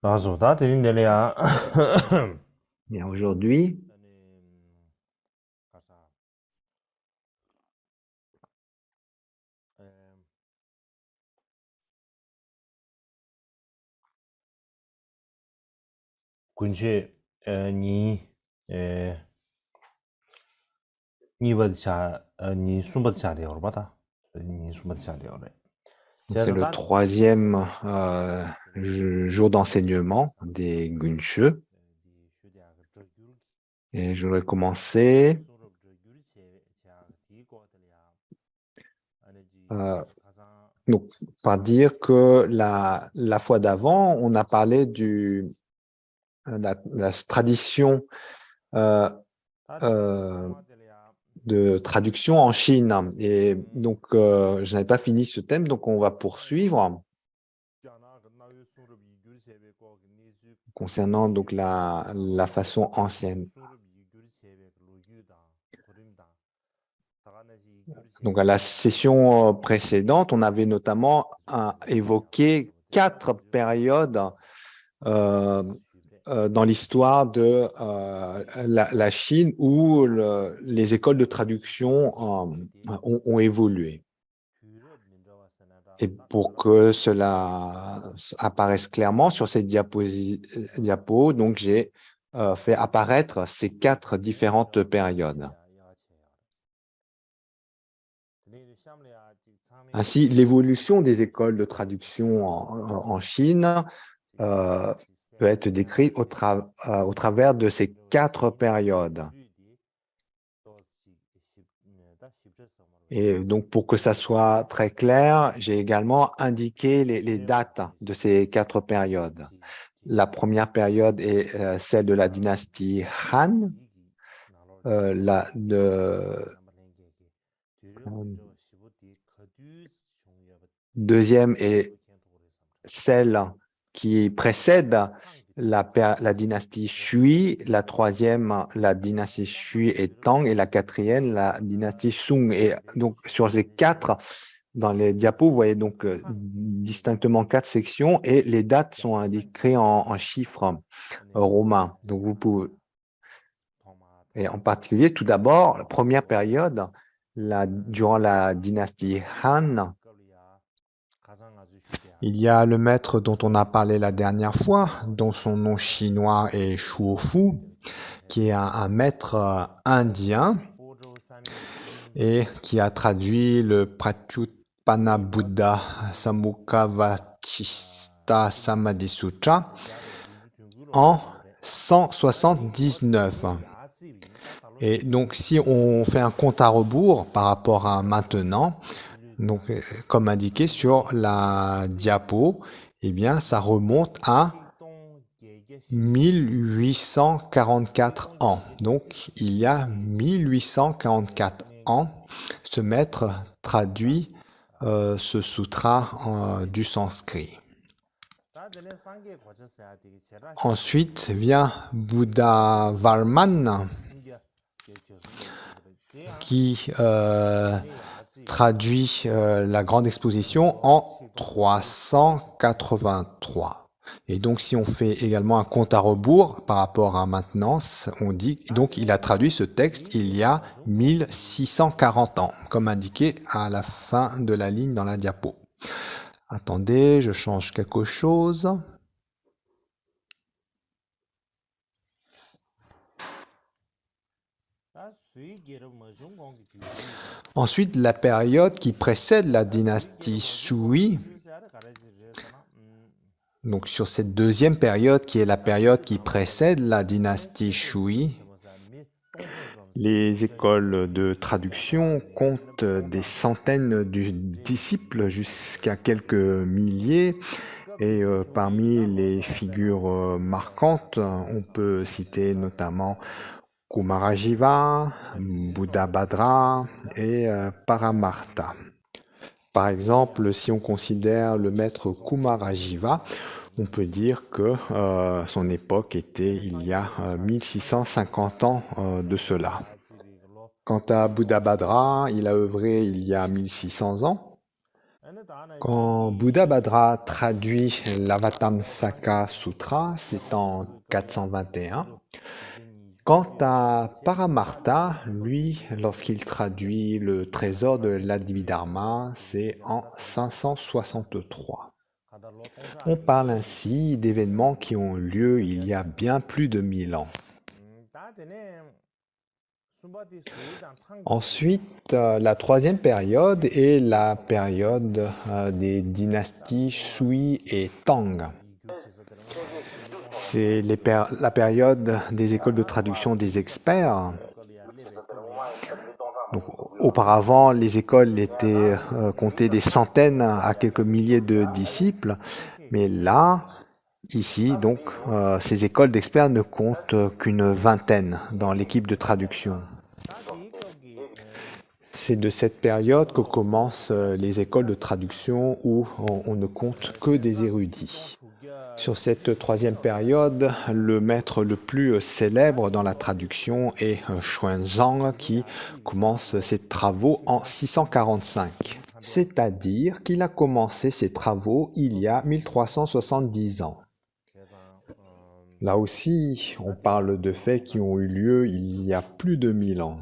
나서다 드린델이야. Bien, aujourd'hui, 군시 니你送不下掉了吧他？你送不下掉了。c'est le troisième jour d'enseignement des Gunshe. Et je vais commencer donc, par dire que la fois d'avant, on a parlé de la tradition de traduction en Chine. Et donc, je n'avais pas fini ce thème, donc on va poursuivre concernant donc la façon ancienne. Donc, à la session précédente, on avait notamment évoqué 4 périodes dans l'histoire de la Chine où les écoles de traduction ont évolué. Et pour que cela apparaisse clairement sur ces diapos, donc j'ai fait apparaître ces 4 différentes périodes. Ainsi, l'évolution des écoles de traduction en Chine peut être décrite au travers de ces 4 périodes. Et donc, pour que ça soit très clair, j'ai également indiqué les dates de ces 4 périodes. La première période est celle de la dynastie Han, deuxième est celle qui précède la dynastie Shui, la troisième, la dynastie Shui et Tang, et la quatrième, la dynastie Sung. Et donc, sur ces 4, dans les diapos, vous voyez donc distinctement 4 sections et les dates sont indiquées en chiffres romains. Donc, vous pouvez, et en particulier, tout d'abord, la première période, durant la dynastie Han, il y a le maître dont on a parlé la dernière fois, dont son nom chinois est Shuofu, qui est un maître indien et qui a traduit le Pratyutpana Buddha Samukhavachista Samadhi Sutra en 179. Et donc, si on fait un compte à rebours par rapport à maintenant, donc, comme indiqué sur la diapo, eh bien, ça remonte à 1844 ans. Donc, il y a 1844 ans, ce maître traduit ce sutra du sanskrit. Ensuite vient Buddha Varman, qui traduit la grande exposition en 383. Et donc, si on fait également un compte à rebours par rapport à maintenant, on dit, donc il a traduit ce texte il y a 1640 ans, comme indiqué à la fin de la ligne dans la diapo. Attendez, je change quelque chose. Ensuite, la période qui précède la dynastie Sui. Donc, sur cette deuxième période, qui est la période qui précède la dynastie Sui, les écoles de traduction comptent des centaines de disciples jusqu'à quelques milliers. Et parmi les figures marquantes, on peut citer notamment Kumarajiva, Buddhabhadra et Paramartha. Par exemple, si on considère le maître Kumarajiva, on peut dire que son époque était il y a 1650 ans de cela. Quant à Buddhabhadra, il a œuvré il y a 1600 ans. Quand Buddhabhadra traduit l'Avatamsaka Sutra, c'est en 421. Quant à Paramartha, lui, lorsqu'il traduit le trésor de l'Advidharma, c'est en 563. On parle ainsi d'événements qui ont lieu il y a bien plus de 1000 ans. Ensuite, la troisième période est la période des dynasties Sui et Tang. C'est la période des écoles de traduction des experts. Donc, auparavant, les écoles étaient comptées des centaines à quelques milliers de disciples, mais là, ici, donc, ces écoles d'experts ne comptent qu'une vingtaine dans l'équipe de traduction. C'est de cette période que commencent les écoles de traduction où on ne compte que des érudits. Sur cette troisième période, le maître le plus célèbre dans la traduction est Xuanzang qui commence ses travaux en 645. C'est-à-dire qu'il a commencé ses travaux il y a 1370 ans. Là aussi, on parle de faits qui ont eu lieu il y a plus de 1000 ans.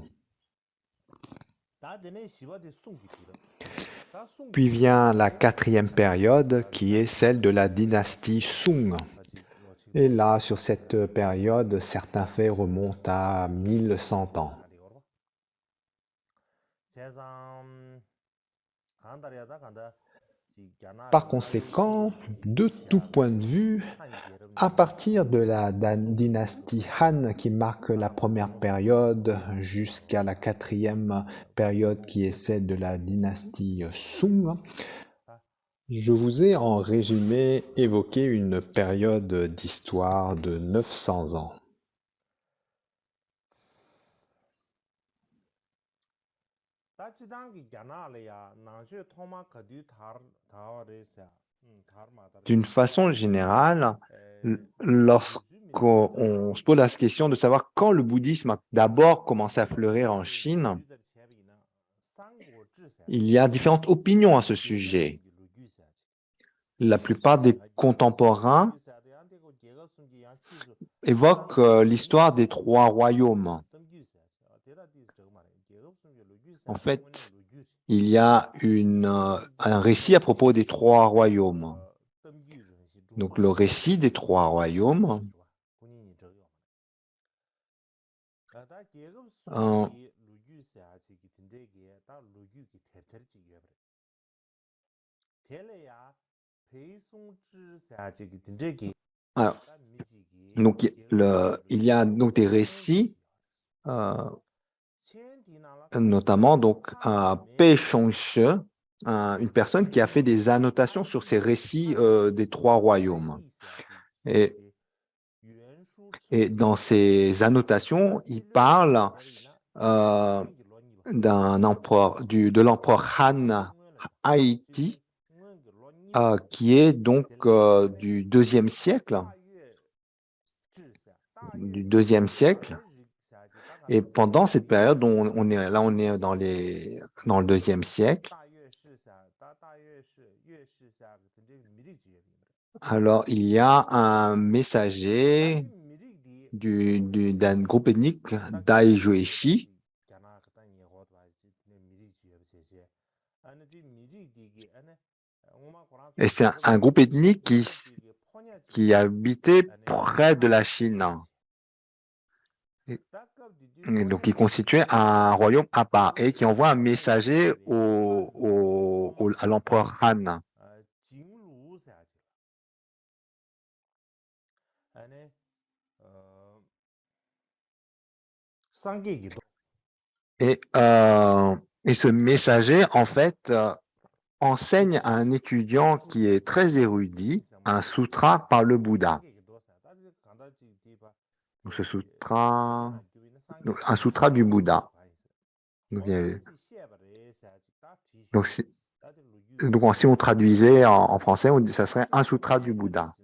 Puis vient la quatrième période qui est celle de la dynastie Sung. Et là, sur cette période, certains faits remontent à 1100 ans. Par conséquent, de tout point de vue, à partir de la dynastie Han qui marque la première période jusqu'à la quatrième période qui est celle de la dynastie Sung, je vous ai en résumé évoqué une période d'histoire de 900 ans. D'une façon générale, lorsqu'on se pose la question de savoir quand le bouddhisme a d'abord commencé à fleurir en Chine, il y a différentes opinions à ce sujet. La plupart des contemporains évoquent l'histoire des trois royaumes. En fait, il y a un récit à propos des trois royaumes. Donc, le récit des trois royaumes alors, donc, il y a donc des récits, notamment donc Pei Shongshi, une personne qui a fait des annotations sur ces récits des trois royaumes. Et dans ces annotations, il parle de l'empereur Han Haïti, qui est donc du deuxième siècle. Et pendant cette période, on est dans le deuxième siècle. Alors, il y a un messager d'un groupe ethnique Daijueshi. Et c'est un groupe ethnique qui habitait près de la Chine. Et donc, il constituait un royaume à part et qui envoie un messager à l'empereur Han. Et ce messager, en fait, enseigne à un étudiant qui est très érudit un sutra par le Bouddha. Donc, ce sutra, un sutra du Bouddha. Donc, si on traduisait en français, ça serait un sutra du Bouddha.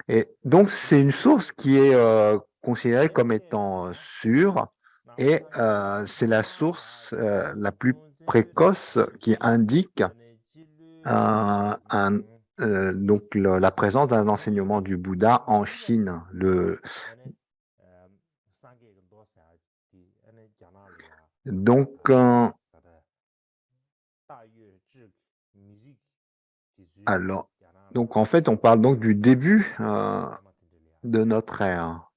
Et donc, c'est une source qui est considérée comme étant sûre et c'est la source la plus précoce qui indique donc la présence d'un enseignement du Bouddha en Chine. Donc, alors, donc en fait, on parle donc du début de notre ère.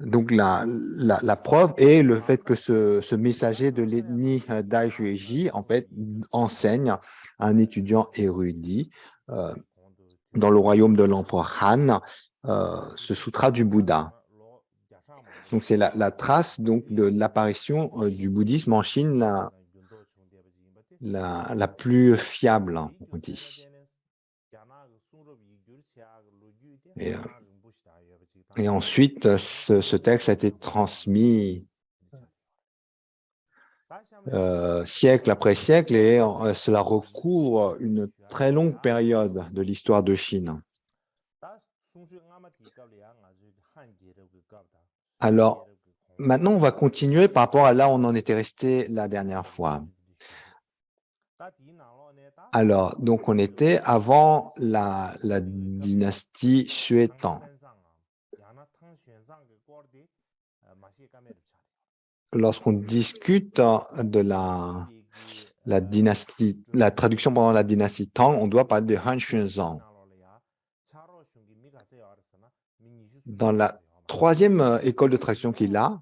Donc la preuve est le fait que ce messager de l'ethnie Dai Jueji, en fait, enseigne à un étudiant érudit dans le royaume de l'empereur Han ce sutra du Bouddha. Donc c'est la trace donc de l'apparition du bouddhisme en Chine la plus fiable, on dit. Et ensuite, ce texte a été transmis siècle après siècle et cela recouvre une très longue période de l'histoire de Chine. Alors, maintenant, on va continuer par rapport à là où on en était resté la dernière fois. Alors, donc on était avant la dynastie Xue Tang. Lorsqu'on discute de la dynastie, la traduction pendant la dynastie Tang, on doit parler de Han Xuanzang. Dans la troisième école de traduction qu'il a,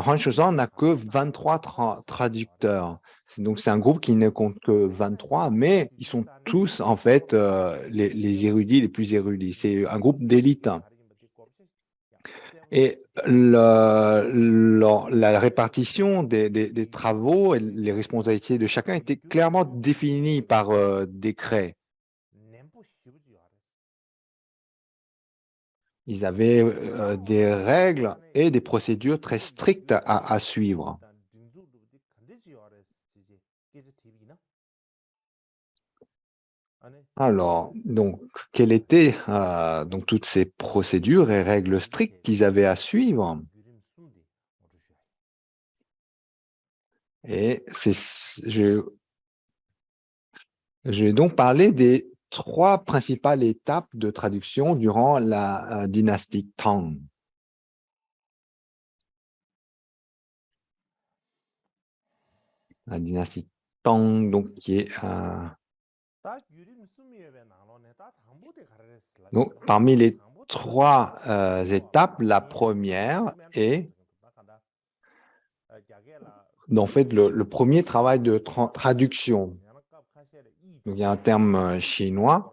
Han Xuanzang n'a que 23 traducteurs. Donc, c'est un groupe qui ne compte que 23, mais ils sont tous, en fait, les érudits les plus érudits. C'est un groupe d'élite. Et la répartition des travaux et les responsabilités de chacun étaient clairement définies par décret. Ils avaient des règles et des procédures très strictes à suivre. Alors, donc, quelles étaient donc toutes ces procédures et règles strictes qu'ils avaient à suivre? Et je vais donc parler des trois principales étapes de traduction durant la dynastie Tang. La dynastie Tang, donc, qui est donc, parmi les trois étapes, la première est en fait le premier travail de traduction. Donc, il y a un terme chinois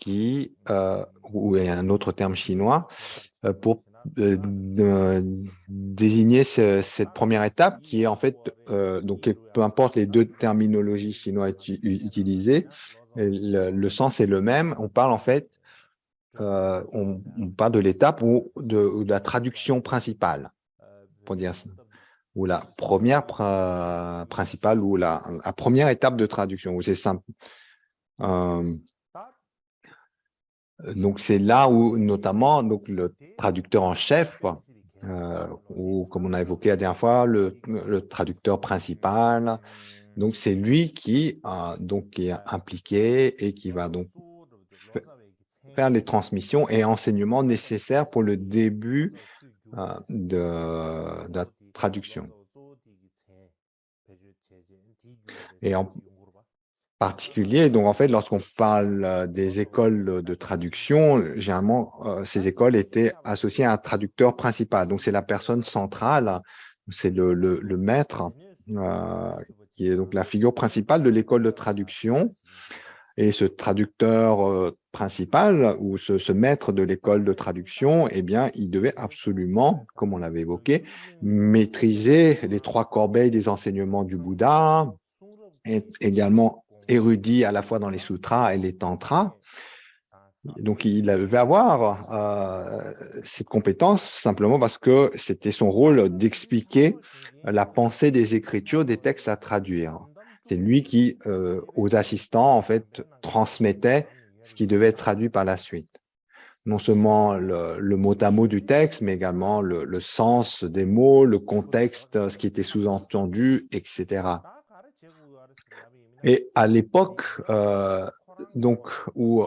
ou il y a un autre terme chinois pour désigner cette première étape qui est en fait, donc peu importe les deux terminologies chinoises utilisées, le sens est le même. On parle en fait, on parle de l'étape ou de la traduction principale, pour dire ça, ou la première principale ou la première étape de traduction, où c'est simple. Donc c'est là où notamment donc le traducteur en chef ou comme on a évoqué la dernière fois le traducteur principal, donc c'est lui qui donc est impliqué et qui va donc faire les transmissions et enseignements nécessaires pour le début de la traduction. Et en particulier, donc en fait, lorsqu'on parle des écoles de traduction, généralement, ces écoles étaient associées à un traducteur principal. Donc, c'est la personne centrale, c'est le maître, qui est donc la figure principale de l'école de traduction. Et ce traducteur principal ou ce maître de l'école de traduction, eh bien, il devait absolument, comme on l'avait évoqué, maîtriser les trois corbeilles des enseignements du Bouddha, et également érudit à la fois dans les sutras et les tantras. Donc, il devait avoir cette compétence simplement parce que c'était son rôle d'expliquer la pensée des écritures, des textes à traduire. C'est lui qui, aux assistants, en fait, transmettait ce qui devait être traduit par la suite. non seulement le mot à mot du texte, mais également le sens des mots, le contexte, ce qui était sous-entendu, etc. Et à l'époque, donc, où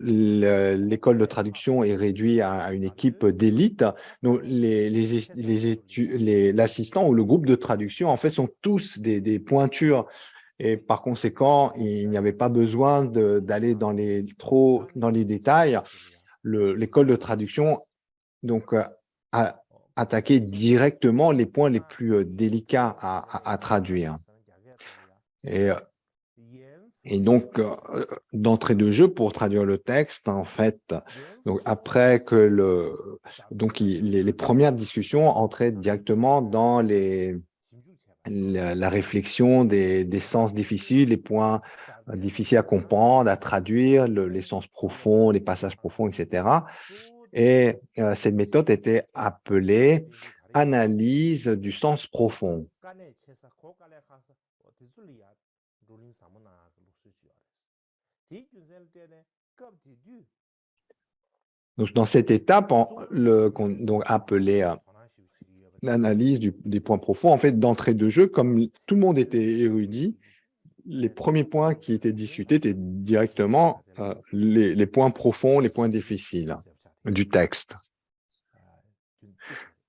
l'école de traduction est réduite à une équipe d'élite, donc l'assistant ou le groupe de traduction, en fait, sont tous des pointures. Et par conséquent, il n'y avait pas besoin d'aller trop dans les détails. L'école de traduction donc, a attaqué directement les points les plus délicats à traduire. Et donc, d'entrée de jeu, pour traduire le texte, en fait, donc après que les premières discussions entraient directement dans la réflexion des sens difficiles, les points difficiles à comprendre, à traduire, les sens profonds, les passages profonds, etc. Et cette méthode était appelée analyse du sens profond. Donc, dans cette étape, qu'on appelait l'analyse des points profonds, en fait, d'entrée de jeu, comme tout le monde était érudit, les premiers points qui étaient discutés étaient directement les points profonds, les points difficiles du texte.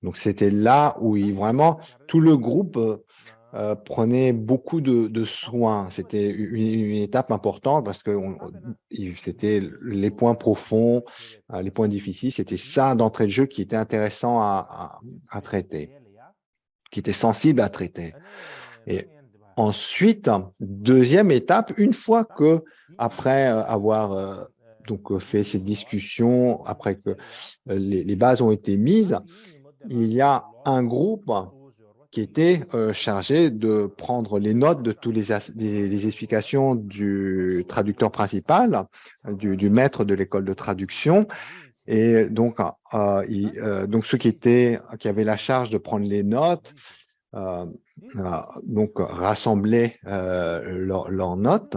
Donc, c'était là où vraiment tout le groupe prenait beaucoup de soins. C'était une étape importante parce que c'était les points profonds, les points difficiles. C'était ça d'entrée de jeu qui était intéressant à traiter, qui était sensible à traiter. Et ensuite, deuxième étape, une fois que, après avoir donc fait cette discussion, après que les bases ont été mises, il y a un groupe qui était chargé de prendre les notes de toutes les explications du traducteur principal, du maître de l'école de traduction. Et donc, donc ceux qui avaient la charge de prendre les notes, donc rassembler leurs notes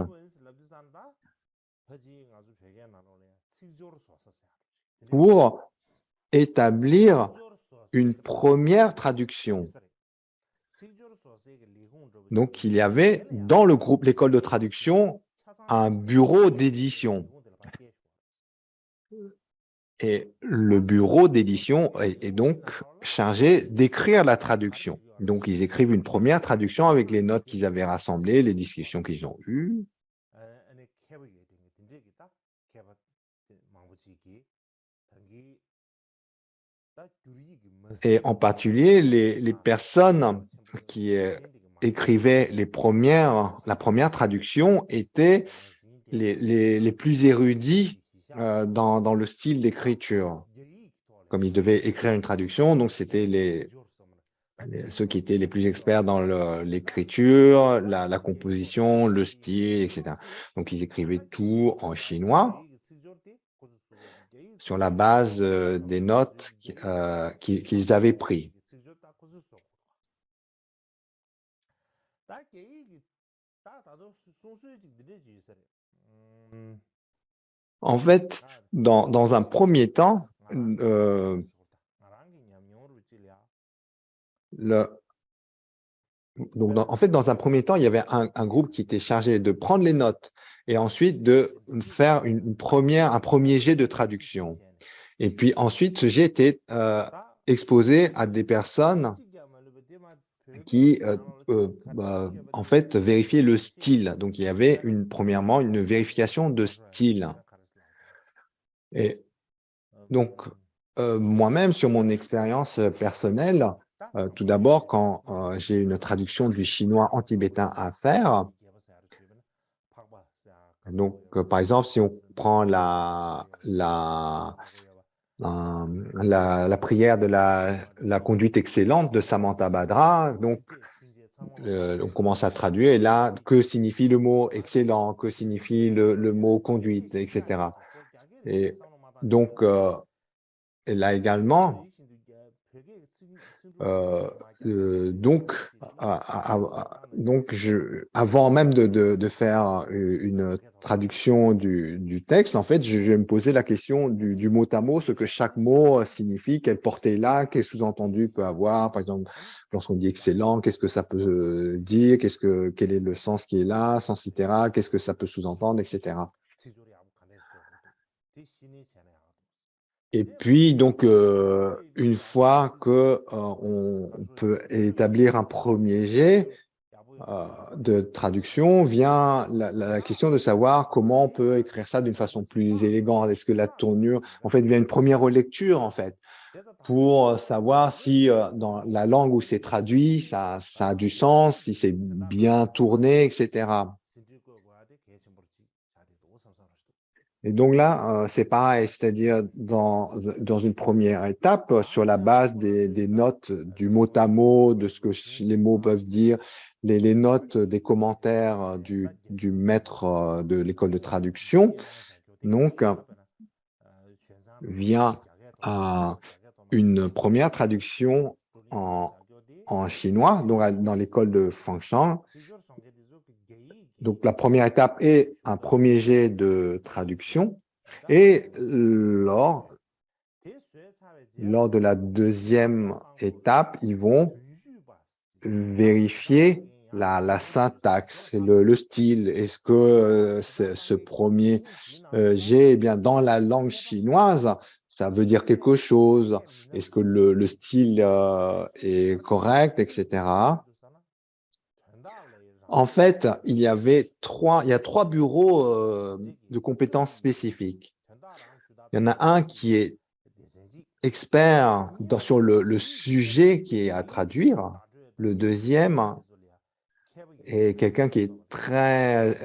pour établir une première traduction. Donc, il y avait dans le groupe l'école de traduction un bureau d'édition. Et le bureau d'édition est donc chargé d'écrire la traduction. Donc, ils écrivent une première traduction avec les notes qu'ils avaient rassemblées, les discussions qu'ils ont eues. Et en particulier, les personnes qui écrivaient la première traduction étaient les plus érudits dans le style d'écriture. Comme ils devaient écrire une traduction, donc c'était ceux qui étaient les plus experts dans l'écriture, la composition, le style, etc. Donc, ils écrivaient tout en chinois sur la base des notes qu'ils avaient prises. En fait, dans un premier temps, dans un premier temps, il y avait un groupe qui était chargé de prendre les notes et ensuite de faire un premier jet de traduction. Et puis ensuite, ce jet était exposé à des personnes qui, en fait, vérifiaient le style. Donc, il y avait premièrement une vérification de style. Et donc, moi-même, sur mon expérience personnelle, tout d'abord, quand j'ai une traduction du chinois en tibétain à faire, donc, par exemple, si on prend la prière de la conduite excellente de Samantha Badra, donc, on commence à traduire, et là, que signifie le mot excellent, que signifie le mot conduite, etc. Et donc, et là également, Donc, avant même de faire une traduction du texte, en fait, je vais me poser la question du mot à mot, ce que chaque mot signifie, quelle portée il a, quel sous-entendu il peut avoir. Par exemple, lorsqu'on dit excellent, qu'est-ce que ça peut dire, quel est le sens qui est là, sens littéral, qu'est-ce que ça peut sous-entendre, etc. Et puis, donc, une fois que on peut établir un premier jet de traduction, vient la question de savoir comment on peut écrire ça d'une façon plus élégante. Est-ce que la tournure, en fait, vient une première relecture, en fait, pour savoir si dans la langue où c'est traduit, ça a du sens, si c'est bien tourné, etc. Et donc là, c'est pareil, c'est-à-dire dans une première étape, sur la base des notes du mot à mot, de ce que les mots peuvent dire, les notes des commentaires du maître de l'école de traduction, donc vient une première traduction en chinois, donc dans l'école de Fangshan. Donc, la première étape est un premier jet de traduction. Et lors de la deuxième étape, ils vont vérifier la syntaxe, le style. Est-ce que ce premier jet, eh bien, dans la langue chinoise, ça veut dire quelque chose? Est-ce que le style est correct, etc. En fait, il y a trois bureaux de compétences spécifiques. Il y en a un qui est expert sur le sujet qui est à traduire. Le deuxième est quelqu'un qui est très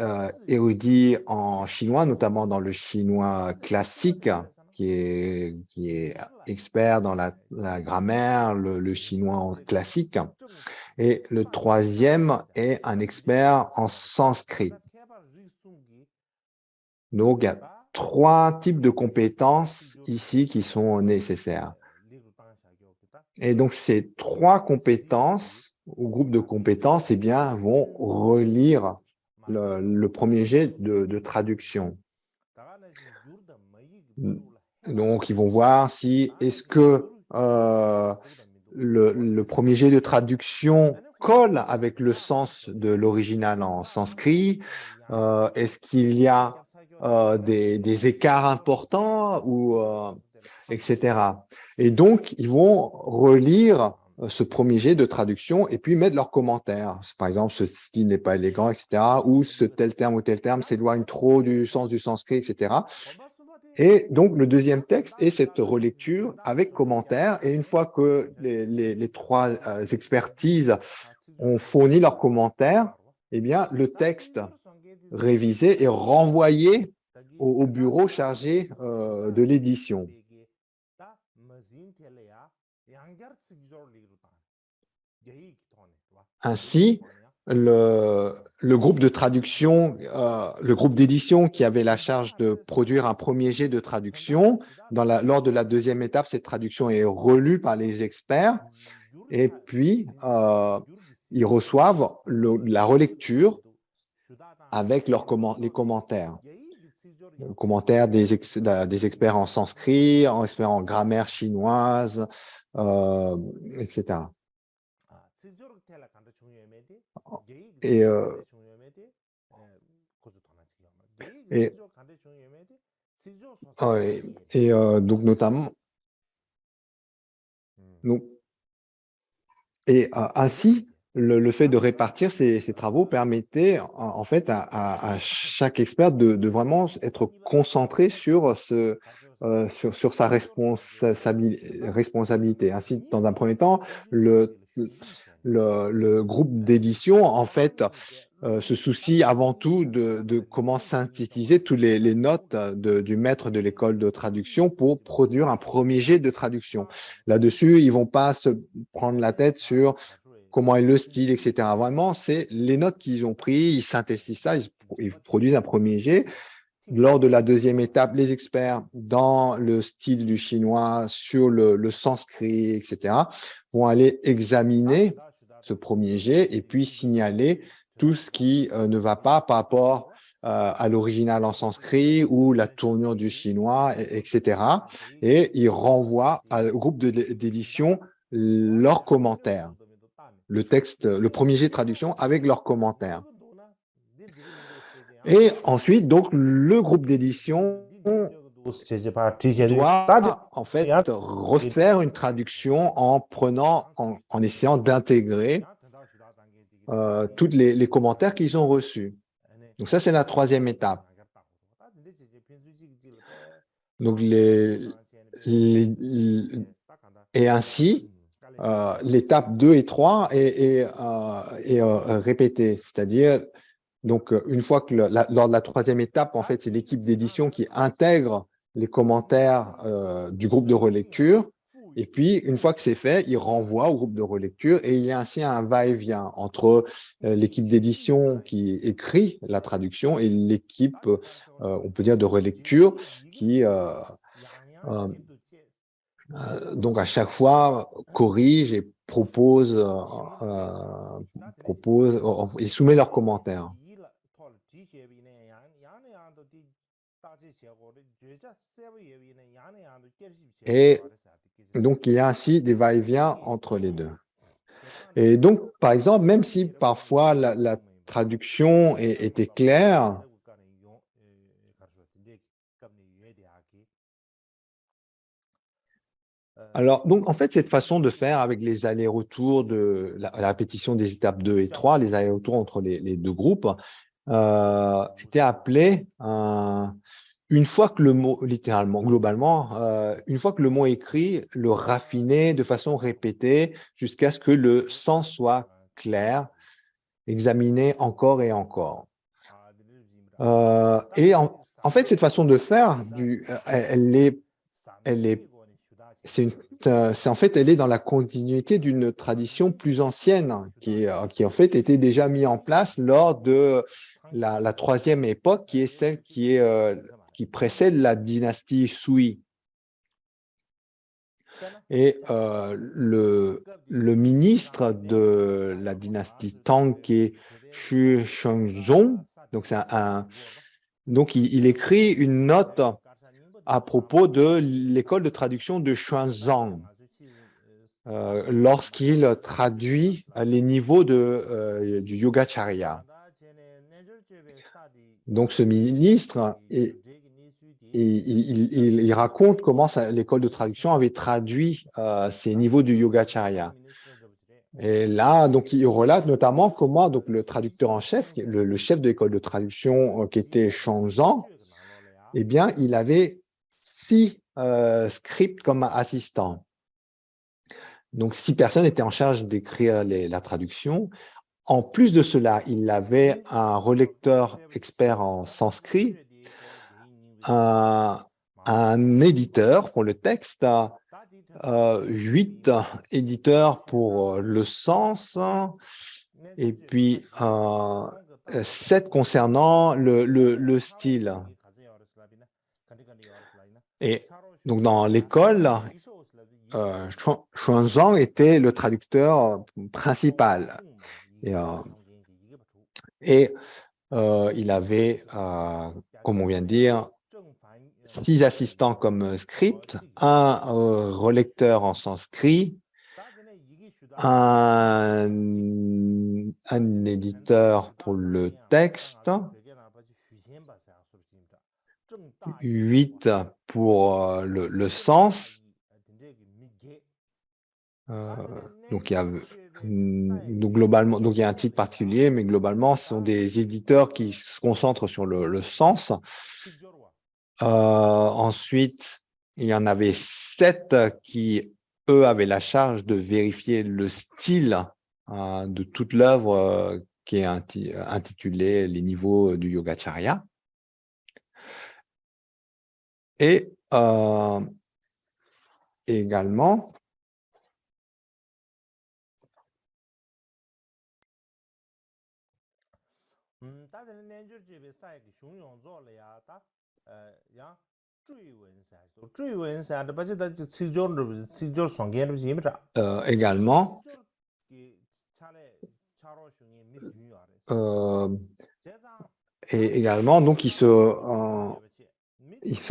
érudit en chinois, notamment dans le chinois classique, qui est expert dans la grammaire, le chinois classique. Et le troisième est un expert en sanskrit. Donc, il y a trois types de compétences ici qui sont nécessaires. Et donc, ces trois compétences, ou groupes de compétences, eh bien, vont relire le premier jet de traduction. Donc, ils vont voir si est-ce que le premier jet de traduction colle avec le sens de l'original en sanskrit. Est-ce qu'il y a des écarts importants ou etc. Et donc, ils vont relire ce premier jet de traduction et puis mettre leurs commentaires. Par exemple, ce style n'est pas élégant, etc. Ou ce tel terme ou tel terme s'éloigne trop du sens du sanskrit, etc. Et donc, le deuxième texte est cette relecture avec commentaires. Et une fois que les trois expertises ont fourni leurs commentaires, eh bien, le texte révisé est renvoyé au bureau chargé de l'édition. Ainsi, le groupe de traduction, le groupe d'édition qui avait la charge de produire un premier jet de traduction, lors de la deuxième étape, cette traduction est relue par les experts et puis ils reçoivent la relecture avec les commentaires. Les commentaires des experts en sanskrit, en experts en grammaire chinoise, etc. Donc notamment, ainsi, le fait de répartir ces travaux permettait en fait à chaque expert de vraiment être concentré sur sa responsabilité. Ainsi, dans un premier temps, le groupe d'édition, en fait, se soucie avant tout de comment synthétiser toutes les notes du maître de l'école de traduction pour produire un premier jet de traduction. Là-dessus, ils ne vont pas se prendre la tête sur comment est le style, etc. Vraiment, c'est les notes qu'ils ont prises, ils synthétisent ça, ils produisent un premier jet lors de la deuxième étape, les experts dans le style du chinois, sur le sanskrit, etc., vont aller examiner ce premier jet et puis signaler tout ce qui ne va pas par rapport à l'original en sanskrit ou la tournure du chinois, etc. Et ils renvoient au groupe d'édition leurs commentaires, le texte, le premier jet de traduction avec leurs commentaires. Et ensuite, donc, le groupe d'édition doit en fait refaire une traduction en essayant d'intégrer tous les commentaires qu'ils ont reçus. Donc ça, c'est la troisième étape. Donc et ainsi, l'étape 2 et 3 est répétée, c'est-à-dire donc une fois que lors de la troisième étape, en fait, c'est l'équipe d'édition qui intègre les commentaires du groupe de relecture. Et puis, une fois que c'est fait, il renvoie au groupe de relecture et il y a ainsi un va-et-vient entre l'équipe d'édition qui écrit la traduction et l'équipe, on peut dire, de relecture qui, donc à chaque fois, corrige et propose et soumet leurs commentaires. Et donc, il y a ainsi des va-et-vient entre les deux. Et donc, par exemple, même si parfois la traduction était claire, alors, donc, en fait, cette façon de faire avec les allers-retours de la répétition des étapes 2 et 3, les allers-retours entre les deux groupes, était appelée une fois que le mot, littéralement, globalement, une fois que le mot est écrit, le raffiner de façon répétée jusqu'à ce que le sens soit clair, examiné encore et encore. Et en fait, cette façon de faire, en fait, elle est dans la continuité d'une tradition plus ancienne qui en fait était déjà mise en place lors de la troisième époque, qui est celle qui précède la dynastie Sui. Et le ministre de la dynastie Tang, qui est Xu Shenzong, donc il écrit une note à propos de l'école de traduction de Xuanzang lorsqu'il traduit les niveaux du Yogacarya. Donc ce ministre, il raconte comment l'école de traduction avait traduit ces niveaux du Yogacarya. Et là, donc, il relate notamment comment donc, le traducteur en chef, le chef de l'école de traduction qui était Shenzhen, eh bien, il avait 6 scripts comme assistants. Donc, 6 personnes étaient en charge d'écrire la traduction. En plus de cela, il avait un relecteur expert en sanskrit, un éditeur pour le texte, 8 éditeurs pour le sens, et puis 7 concernant le style. Et donc, dans l'école, Xuanzang était le traducteur principal. Et il avait, comme on vient de dire, 6 assistants comme script, un relecteur en sanskrit, un éditeur pour le texte, 8 pour le sens. Donc, globalement, donc il y a un titre particulier, mais globalement, ce sont des éditeurs qui se concentrent sur le sens. Ensuite, il y en avait 7 qui, eux, avaient la charge de vérifier le style de toute l'œuvre qui est intitulée Les niveaux du Yogacarya. Et également, Également, donc ils se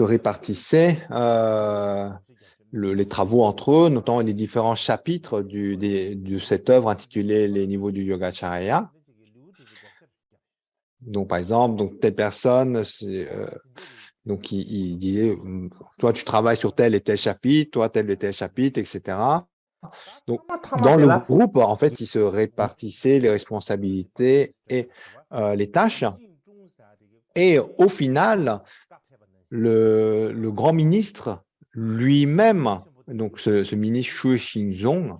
répartissaient les travaux entre eux, notamment les différents chapitres de cette œuvre intitulée Les niveaux du Yogacarya. Donc, par exemple, donc, telle personne, donc il disait, toi, tu travailles sur tel et tel chapitre, toi, tel et tel chapitre, etc. Donc, dans le groupe, en fait, ils se répartissaient les responsabilités et les tâches. Et au final, le grand ministre lui-même, donc ce ministre Shu Xingzong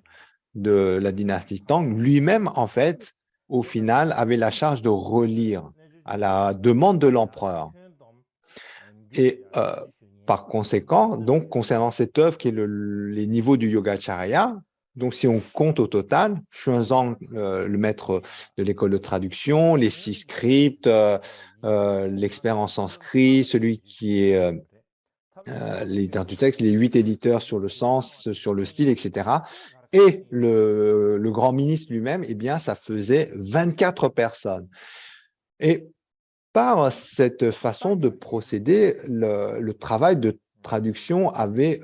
de la dynastie Tang, lui-même, en fait, au final, avait la charge de relire à la demande de l'empereur. Et par conséquent, donc, concernant cette œuvre qui est les niveaux du Yogacarya, donc si on compte au total, Xuanzang, le maître de l'école de traduction, les 6 scripts, l'expert en sanskrit, celui qui est l'éditeur du texte, les 8 éditeurs sur le sens, sur le style, etc. Et le grand ministre lui-même, eh bien, ça faisait 24 personnes. Et par cette façon de procéder, le travail de traduction avait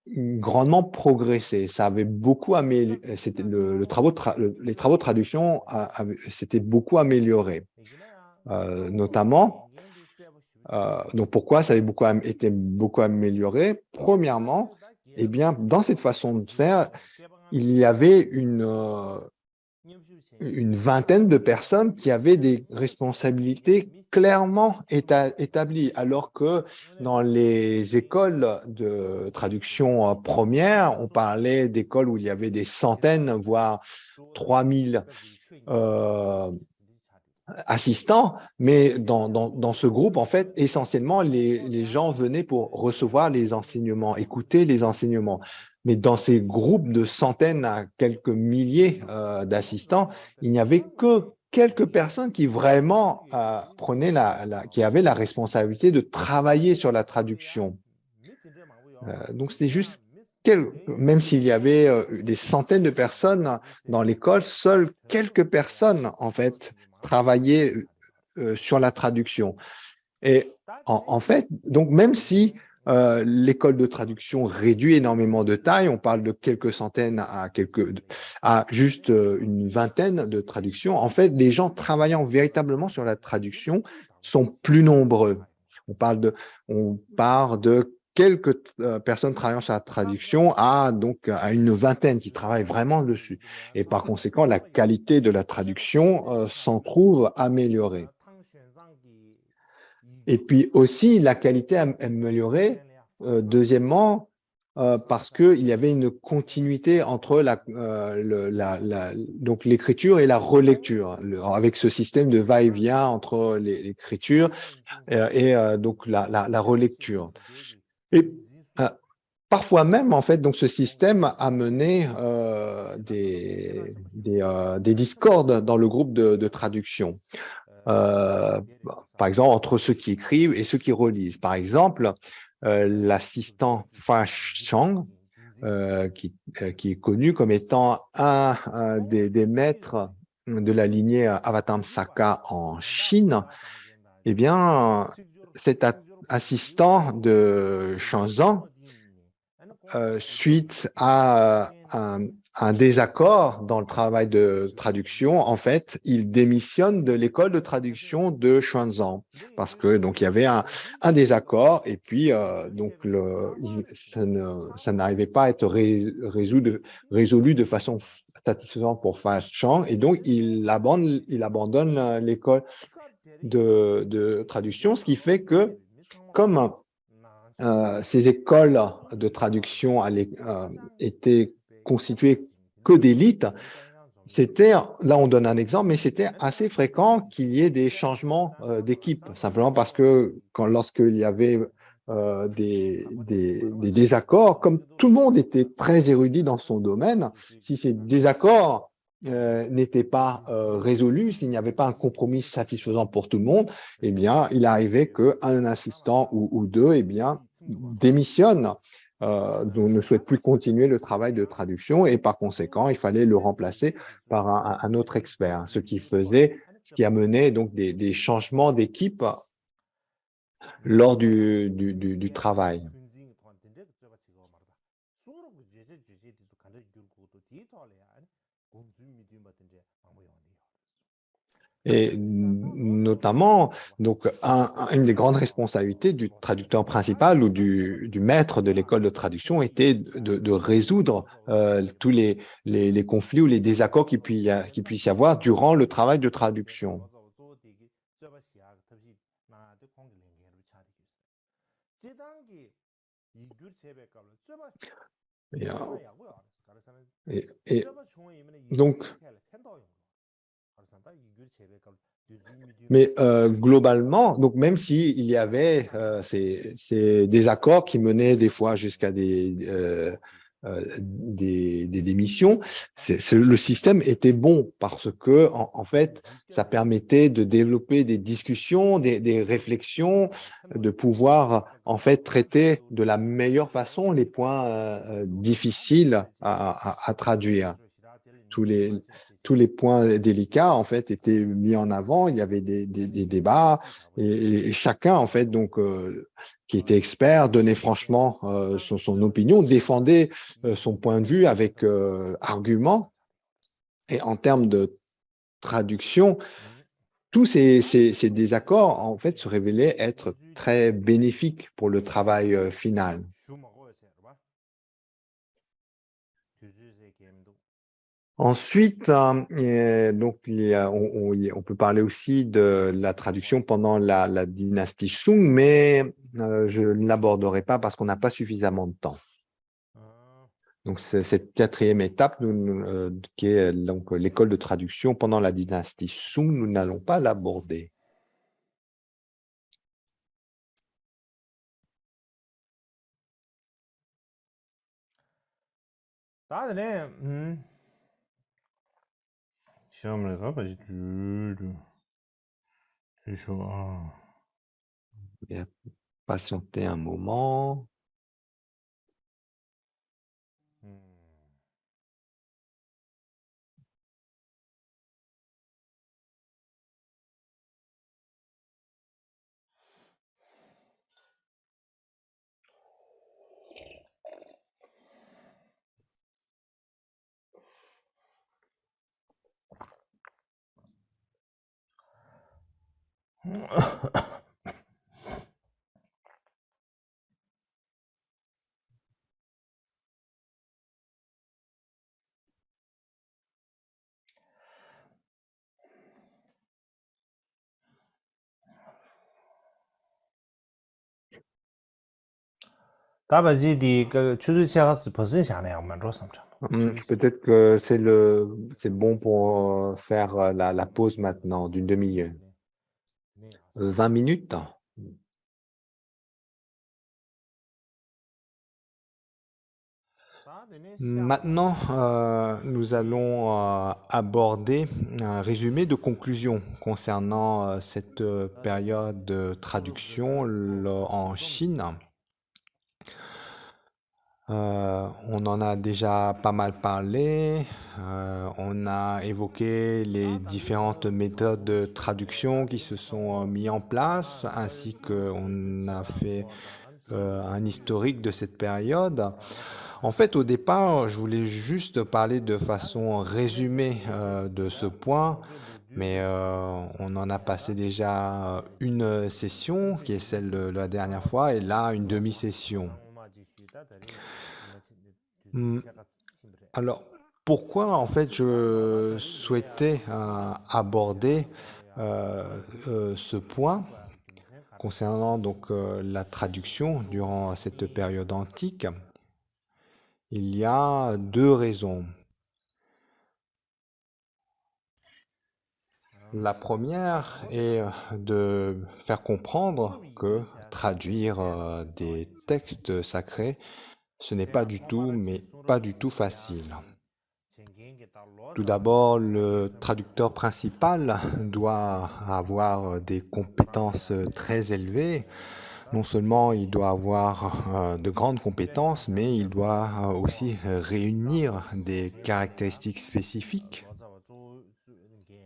grandement progressé. Ça avait beaucoup amélioré. Les travaux de traduction s'étaient beaucoup améliorés. Notamment, donc pourquoi ça avait été beaucoup amélioré? Premièrement, eh bien, dans cette façon de faire, il y avait une vingtaine de personnes qui avaient des responsabilités clairement établies, alors que dans les écoles de traduction première, on parlait d'écoles où il y avait des centaines, voire 3000 assistants, mais dans ce groupe, en fait, essentiellement, les gens venaient pour recevoir les enseignements, écouter les enseignements. Mais dans ces groupes de centaines à quelques milliers d'assistants, il n'y avait que quelques personnes qui vraiment qui avaient la responsabilité de travailler sur la traduction. Donc, c'était juste, même s'il y avait des centaines de personnes dans l'école, seules quelques personnes, en fait, travaillaient sur la traduction. Et en fait, donc même si l'école de traduction réduit énormément de taille, on parle de quelques centaines à juste une vingtaine de traductions, en fait, les gens travaillant véritablement sur la traduction sont plus nombreux. On part de quelques personnes travaillant sur la traduction à une vingtaine qui travaillent vraiment dessus. Et par conséquent, la qualité de la traduction s'en trouve améliorée. Et puis aussi, la qualité améliorée, deuxièmement, parce qu'il y avait une continuité entre donc l'écriture et la relecture, avec ce système de va-et-vient entre l'écriture et donc la relecture. Et parfois même, en fait, donc ce système a mené des discordes dans le groupe de traduction. Par exemple, entre ceux qui écrivent et ceux qui relisent. Par exemple, l'assistant Fa Chang, qui est connu comme étant un des maîtres de la lignée Avatamsaka en Chine, eh bien, cet assistant de Xuanzang, suite à un désaccord dans le travail de traduction, en fait, il démissionne de l'école de traduction de Xuanzang parce que donc il y avait un désaccord et puis donc ça n'arrivait pas à être résolu de façon satisfaisante pour Fa Chang et donc il abandonne l'école de traduction, ce qui fait que comme ces écoles de traduction étaient constituées que d'élites, là on donne un exemple, mais c'était assez fréquent qu'il y ait des changements d'équipe, simplement parce que lorsqu'il y avait des désaccords, comme tout le monde était très érudit dans son domaine, si ces désaccords n'était pas résolu, s'il n'y avait pas un compromis satisfaisant pour tout le monde, eh bien, il arrivait qu'un assistant ou deux, eh bien, démissionnent, donc ne souhaitent plus continuer le travail de traduction et par conséquent, il fallait le remplacer par un autre expert, ce qui a mené donc des changements d'équipe lors du travail. Et notamment, donc, une des grandes responsabilités du traducteur principal ou du maître de l'école de traduction était de résoudre tous les conflits ou les désaccords qu'il puisse y avoir durant le travail de traduction. Et, et donc, mais globalement, donc même s'il y avait ces désaccords qui menaient des fois jusqu'à des démissions, le système était bon parce que en fait, ça permettait de développer des discussions, des réflexions, de pouvoir en fait traiter de la meilleure façon les points difficiles à traduire. Tous les points délicats, en fait, étaient mis en avant. Il y avait des débats et chacun, en fait, donc, qui était expert, donnait franchement son opinion, défendait son point de vue avec argument. Et en termes de traduction, tous ces désaccords, en fait, se révélaient être très bénéfiques pour le travail final. Ensuite, donc, on peut parler aussi de la traduction pendant la dynastie Sung, mais je ne l'aborderai pas parce qu'on n'a pas suffisamment de temps. Donc, cette quatrième étape, qui est donc l'école de traduction pendant la dynastie Sung, nous n'allons pas l'aborder. 시험을 가봐야지. Bien, patienter un moment. Peut-être que c'est bon pour faire la pause maintenant d'une demi-heure. 20 minutes. Maintenant, nous allons aborder un résumé de conclusion concernant cette période de traduction en Chine. On en a déjà pas mal parlé. On a évoqué les différentes méthodes de traduction qui se sont mises en place, ainsi qu'on a fait un historique de cette période. En fait, au départ, je voulais juste parler de façon résumée de ce point, mais on en a passé déjà une session, qui est celle de la dernière fois, et là, une demi-session. Alors, pourquoi en fait je souhaitais aborder ce point concernant donc la traduction durant cette période antique? Il y a deux raisons. La première est de faire comprendre que traduire des textes sacrés, ce n'est pas du tout, mais pas du tout facile. Tout d'abord, le traducteur principal doit avoir des compétences très élevées. Non seulement il doit avoir de grandes compétences, mais il doit aussi réunir des caractéristiques spécifiques.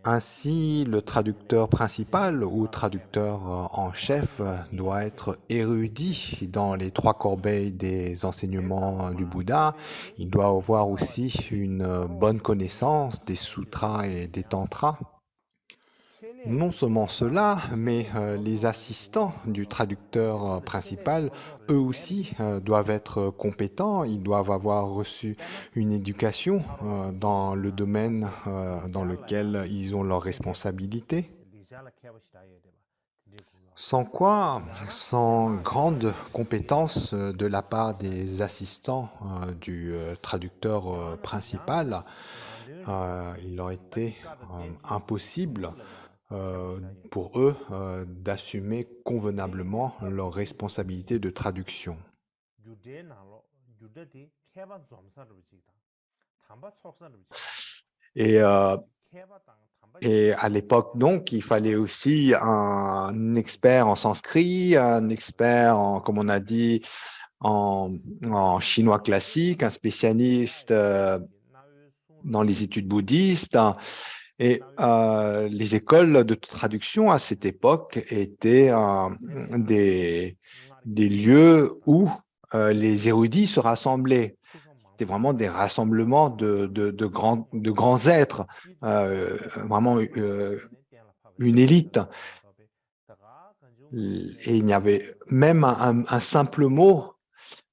Ainsi, le traducteur principal ou traducteur en chef doit être érudit dans les 3 corbeilles des enseignements du Bouddha. Il doit avoir aussi une bonne connaissance des sutras et des tantras. Non seulement cela, mais les assistants du traducteur principal, eux aussi, doivent être compétents. Ils doivent avoir reçu une éducation dans le domaine dans lequel ils ont leurs responsabilités. Sans quoi, sans grande compétence de la part des assistants du traducteur principal, il aurait été impossible pour eux d'assumer convenablement leurs responsabilités de traduction. Et, et à l'époque, donc, il fallait aussi un expert en sanskrit, un expert, comme on a dit, en chinois classique, un spécialiste dans les études bouddhistes. Et les écoles de traduction à cette époque étaient des lieux où les érudits se rassemblaient. C'était vraiment des rassemblements de grands êtres, vraiment une élite. Et il y avait même un simple mot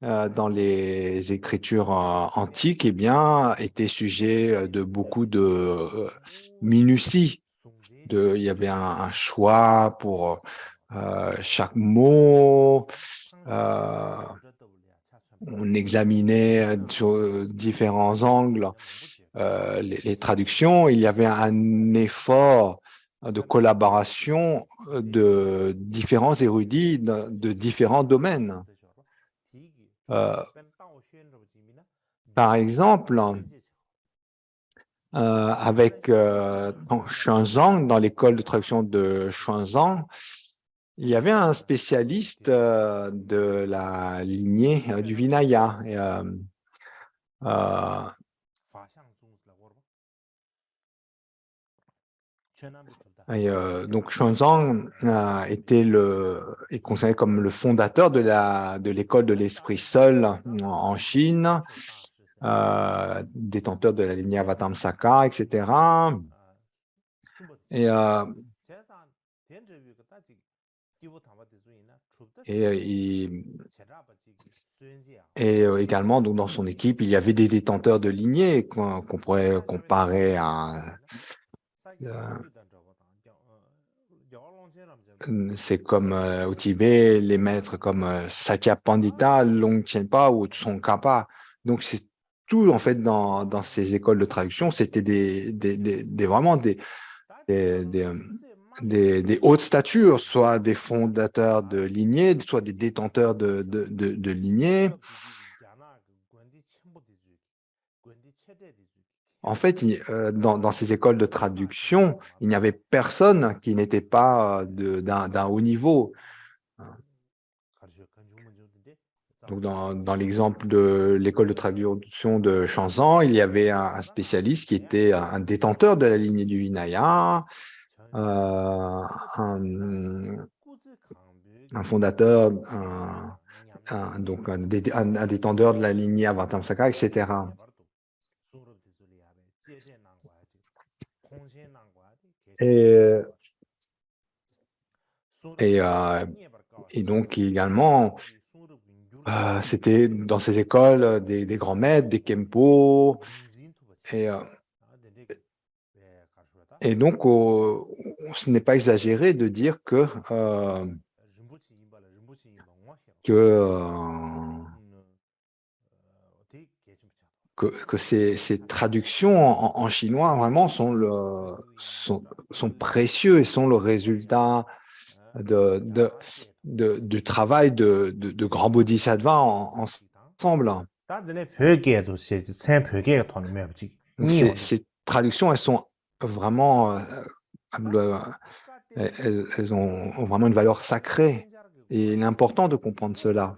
dans les écritures antiques, eh bien, était sujet de beaucoup de minutie. Il y avait un choix pour chaque mot. On examinait sur différents angles les traductions. Il y avait un effort de collaboration de différents érudits de différents domaines. Par exemple, avec Xuanzang, dans l'école de traduction de Xuanzang, il y avait un spécialiste de la lignée du Vinaya. Donc Xuanzang est considéré comme le fondateur de l'école de l'esprit seul en Chine, détenteur de la lignée Avatamsaka, etc. Et également, donc, dans son équipe, il y avait des détenteurs de lignées qu'on pourrait comparer à... c'est comme au Tibet, les maîtres comme Satya Pandita, Longchenpa ou Tsongkhapa. Donc, c'est tout, en fait, dans ces écoles de traduction, c'était vraiment des hautes statures, soit des fondateurs de lignées, soit des détenteurs de lignées. En fait, dans ces écoles de traduction, il n'y avait personne qui n'était pas d'un haut niveau. Donc, dans l'exemple de l'école de traduction de Xuanzang, il y avait un spécialiste qui était un détenteur de la lignée du Vinaya, un fondateur, donc un détenteur de la lignée Avatamsaka, etc. Et donc également, c'était dans ces écoles des grands maîtres, des Kempo, et donc ce n'est pas exagéré de dire que ces traductions en chinois vraiment sont précieux et sont le résultat du travail de grands bodhisattvas ensemble. Donc, Ni ces traductions, elles sont vraiment, elles ont vraiment une valeur sacrée. Et il est important de comprendre cela.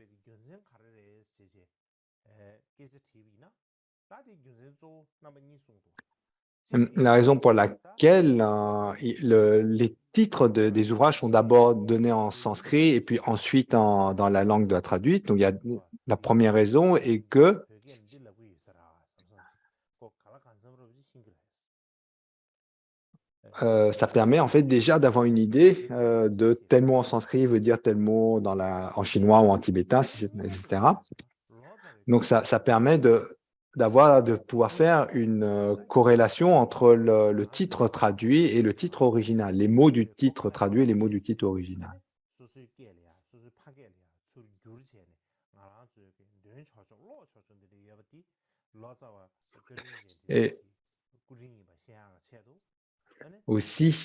La raison pour laquelle les titres des ouvrages sont d'abord donnés en sanskrit et puis ensuite dans la langue de la traduite. Donc, il y a la première raison est que ça permet en fait déjà d'avoir une idée de tel mot en sanskrit veut dire tel mot en chinois ou en tibétain, etc. Donc, ça permet de pouvoir faire une corrélation entre le titre traduit et le titre original, les mots du titre traduit et les mots du titre original. Et aussi,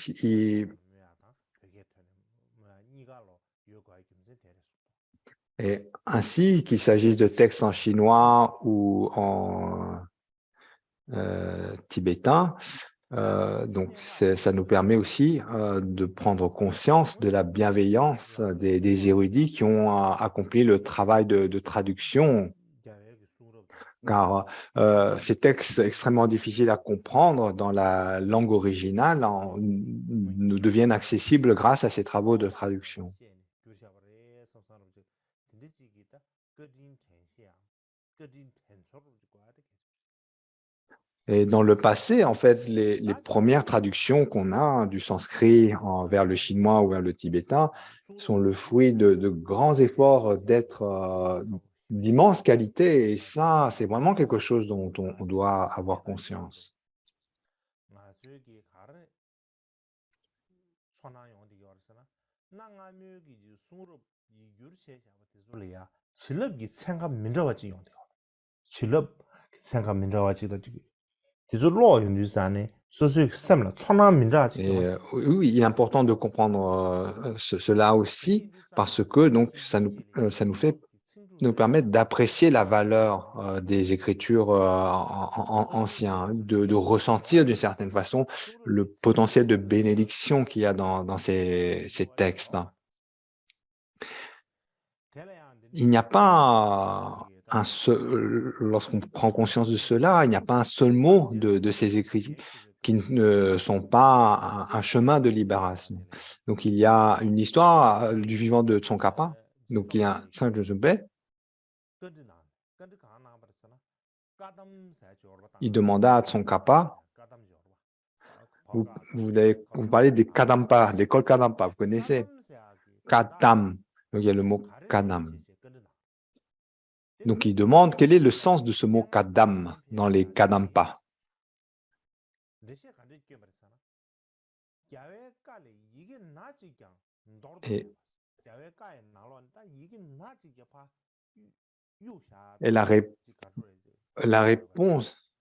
et ainsi qu'il s'agisse de textes en chinois ou en tibétain, donc ça nous permet aussi de prendre conscience de la bienveillance des érudits qui ont accompli le travail de traduction, car ces textes extrêmement difficiles à comprendre dans la langue originale nous deviennent accessibles grâce à ces travaux de traduction. Et dans le passé, en fait, les premières traductions qu'on a du sanskrit vers le chinois ou vers le tibétain sont le fruit de grands efforts d'être d'immense qualité. Et ça, c'est vraiment quelque chose dont on doit avoir conscience. Et oui, il est important de comprendre cela aussi parce que donc ça nous permet d'apprécier la valeur des écritures anciennes, de ressentir d'une certaine façon le potentiel de bénédiction qu'il y a dans ces textes. Il n'y a pas un seul, lorsqu'on prend conscience de cela, il n'y a pas un seul mot de ces écrits qui ne sont pas un chemin de libération. Donc, il y a une histoire du vivant de Tsongkhapa. Donc, il y a un Saint Joseph. Il demanda à Tsongkhapa, vous parlez des Kadampa, l'école Kadampa, vous connaissez Kadam. Donc, il y a le mot Kadam. Donc, il demande quel est le sens de ce mot Kadam dans les Kadampa. Et la réponse,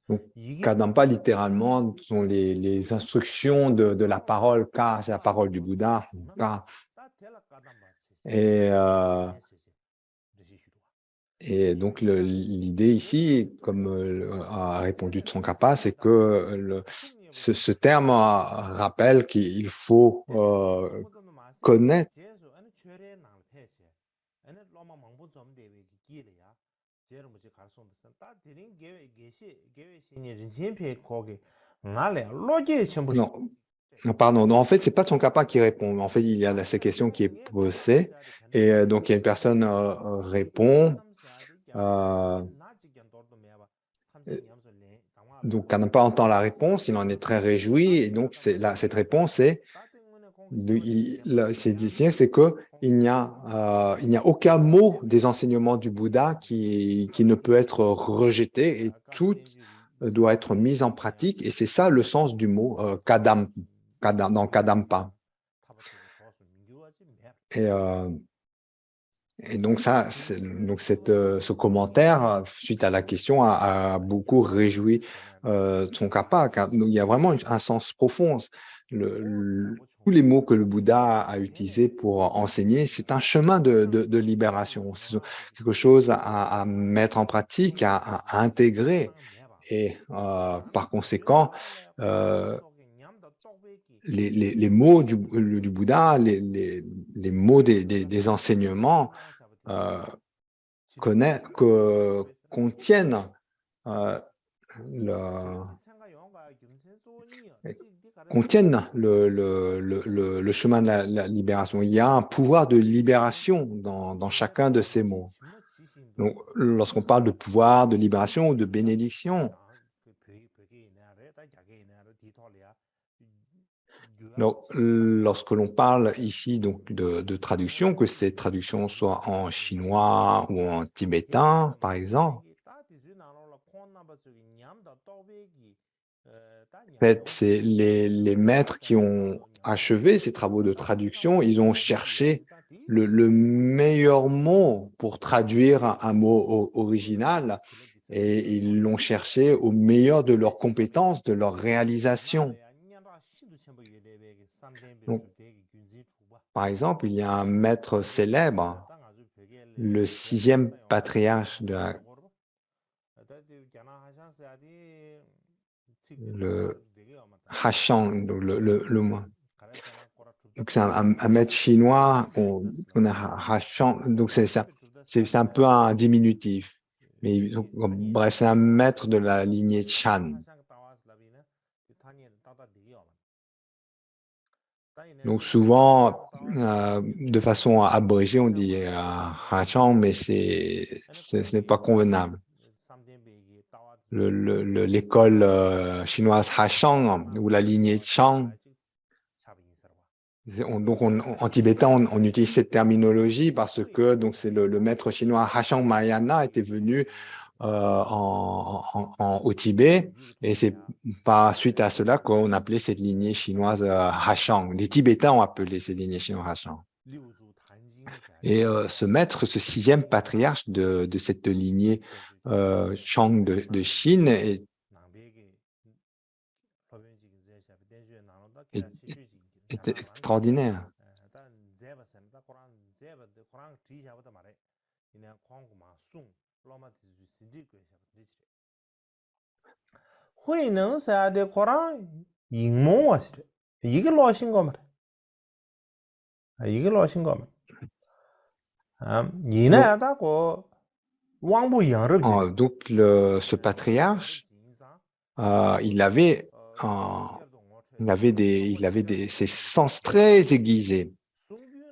donc, Kadampa, littéralement, sont les instructions de la parole Ka, c'est la parole du Bouddha. Ka. Et donc, l'idée ici, comme a répondu Tsongkhapa, c'est que ce terme rappelle qu'il faut connaître non, pardon. Non, en fait, c'est pas Tsongkhapa qui répond. En fait, il y a cette question qui est posée. Et donc, il y a une personne répond. Donc, Kadampa entend la réponse, il en est très réjoui. Et donc, cette réponse, c'est qu'il n'y a aucun mot des enseignements du Bouddha qui ne peut être rejeté et tout doit être mis en pratique. Et c'est ça le sens du mot dans Kadampa. Et donc, ce commentaire, suite à la question, a beaucoup réjoui Tsongkhapa, car il y a vraiment un sens profond. tous les mots que le Bouddha a utilisés pour enseigner, c'est un chemin de libération. C'est quelque chose à mettre en pratique, à intégrer. Et par conséquent, les mots du Bouddha, les mots des enseignements contiennent le chemin de la libération. Il y a un pouvoir de libération dans chacun de ces mots. Donc, lorsqu'on parle de pouvoir, de libération ou de bénédiction, donc, lorsque l'on parle ici donc, de traduction, que ces traductions soient en chinois ou en tibétain, par exemple, en fait, c'est les maîtres qui ont achevé ces travaux de traduction, ils ont cherché le meilleur mot pour traduire un mot original et ils l'ont cherché au meilleur de leurs compétences, de leur réalisation. Donc, par exemple, il y a un maître célèbre, le 6e patriarche le Hashang, donc c'est un maître chinois, on a Hashang, donc c'est un peu un diminutif. Mais donc, bref, c'est un maître de la lignée Chan. Donc souvent, de façon abrégée, on dit Hachang, mais ce n'est pas convenable. L'école chinoise Hachang ou la lignée Chang, donc en tibétain, on utilise cette terminologie parce que donc c'est le maître chinois Hachang Mahayana était venu au Tibet, et c'est pas suite à cela qu'on appelait cette lignée chinoise Hachang. Les Tibétains ont appelé cette lignée chinoise Hachang. Et ce maître, ce 6e patriarche de cette lignée Chang de Chine est extraordinaire. Donc ce patriarche, il avait ses sens très aiguisés.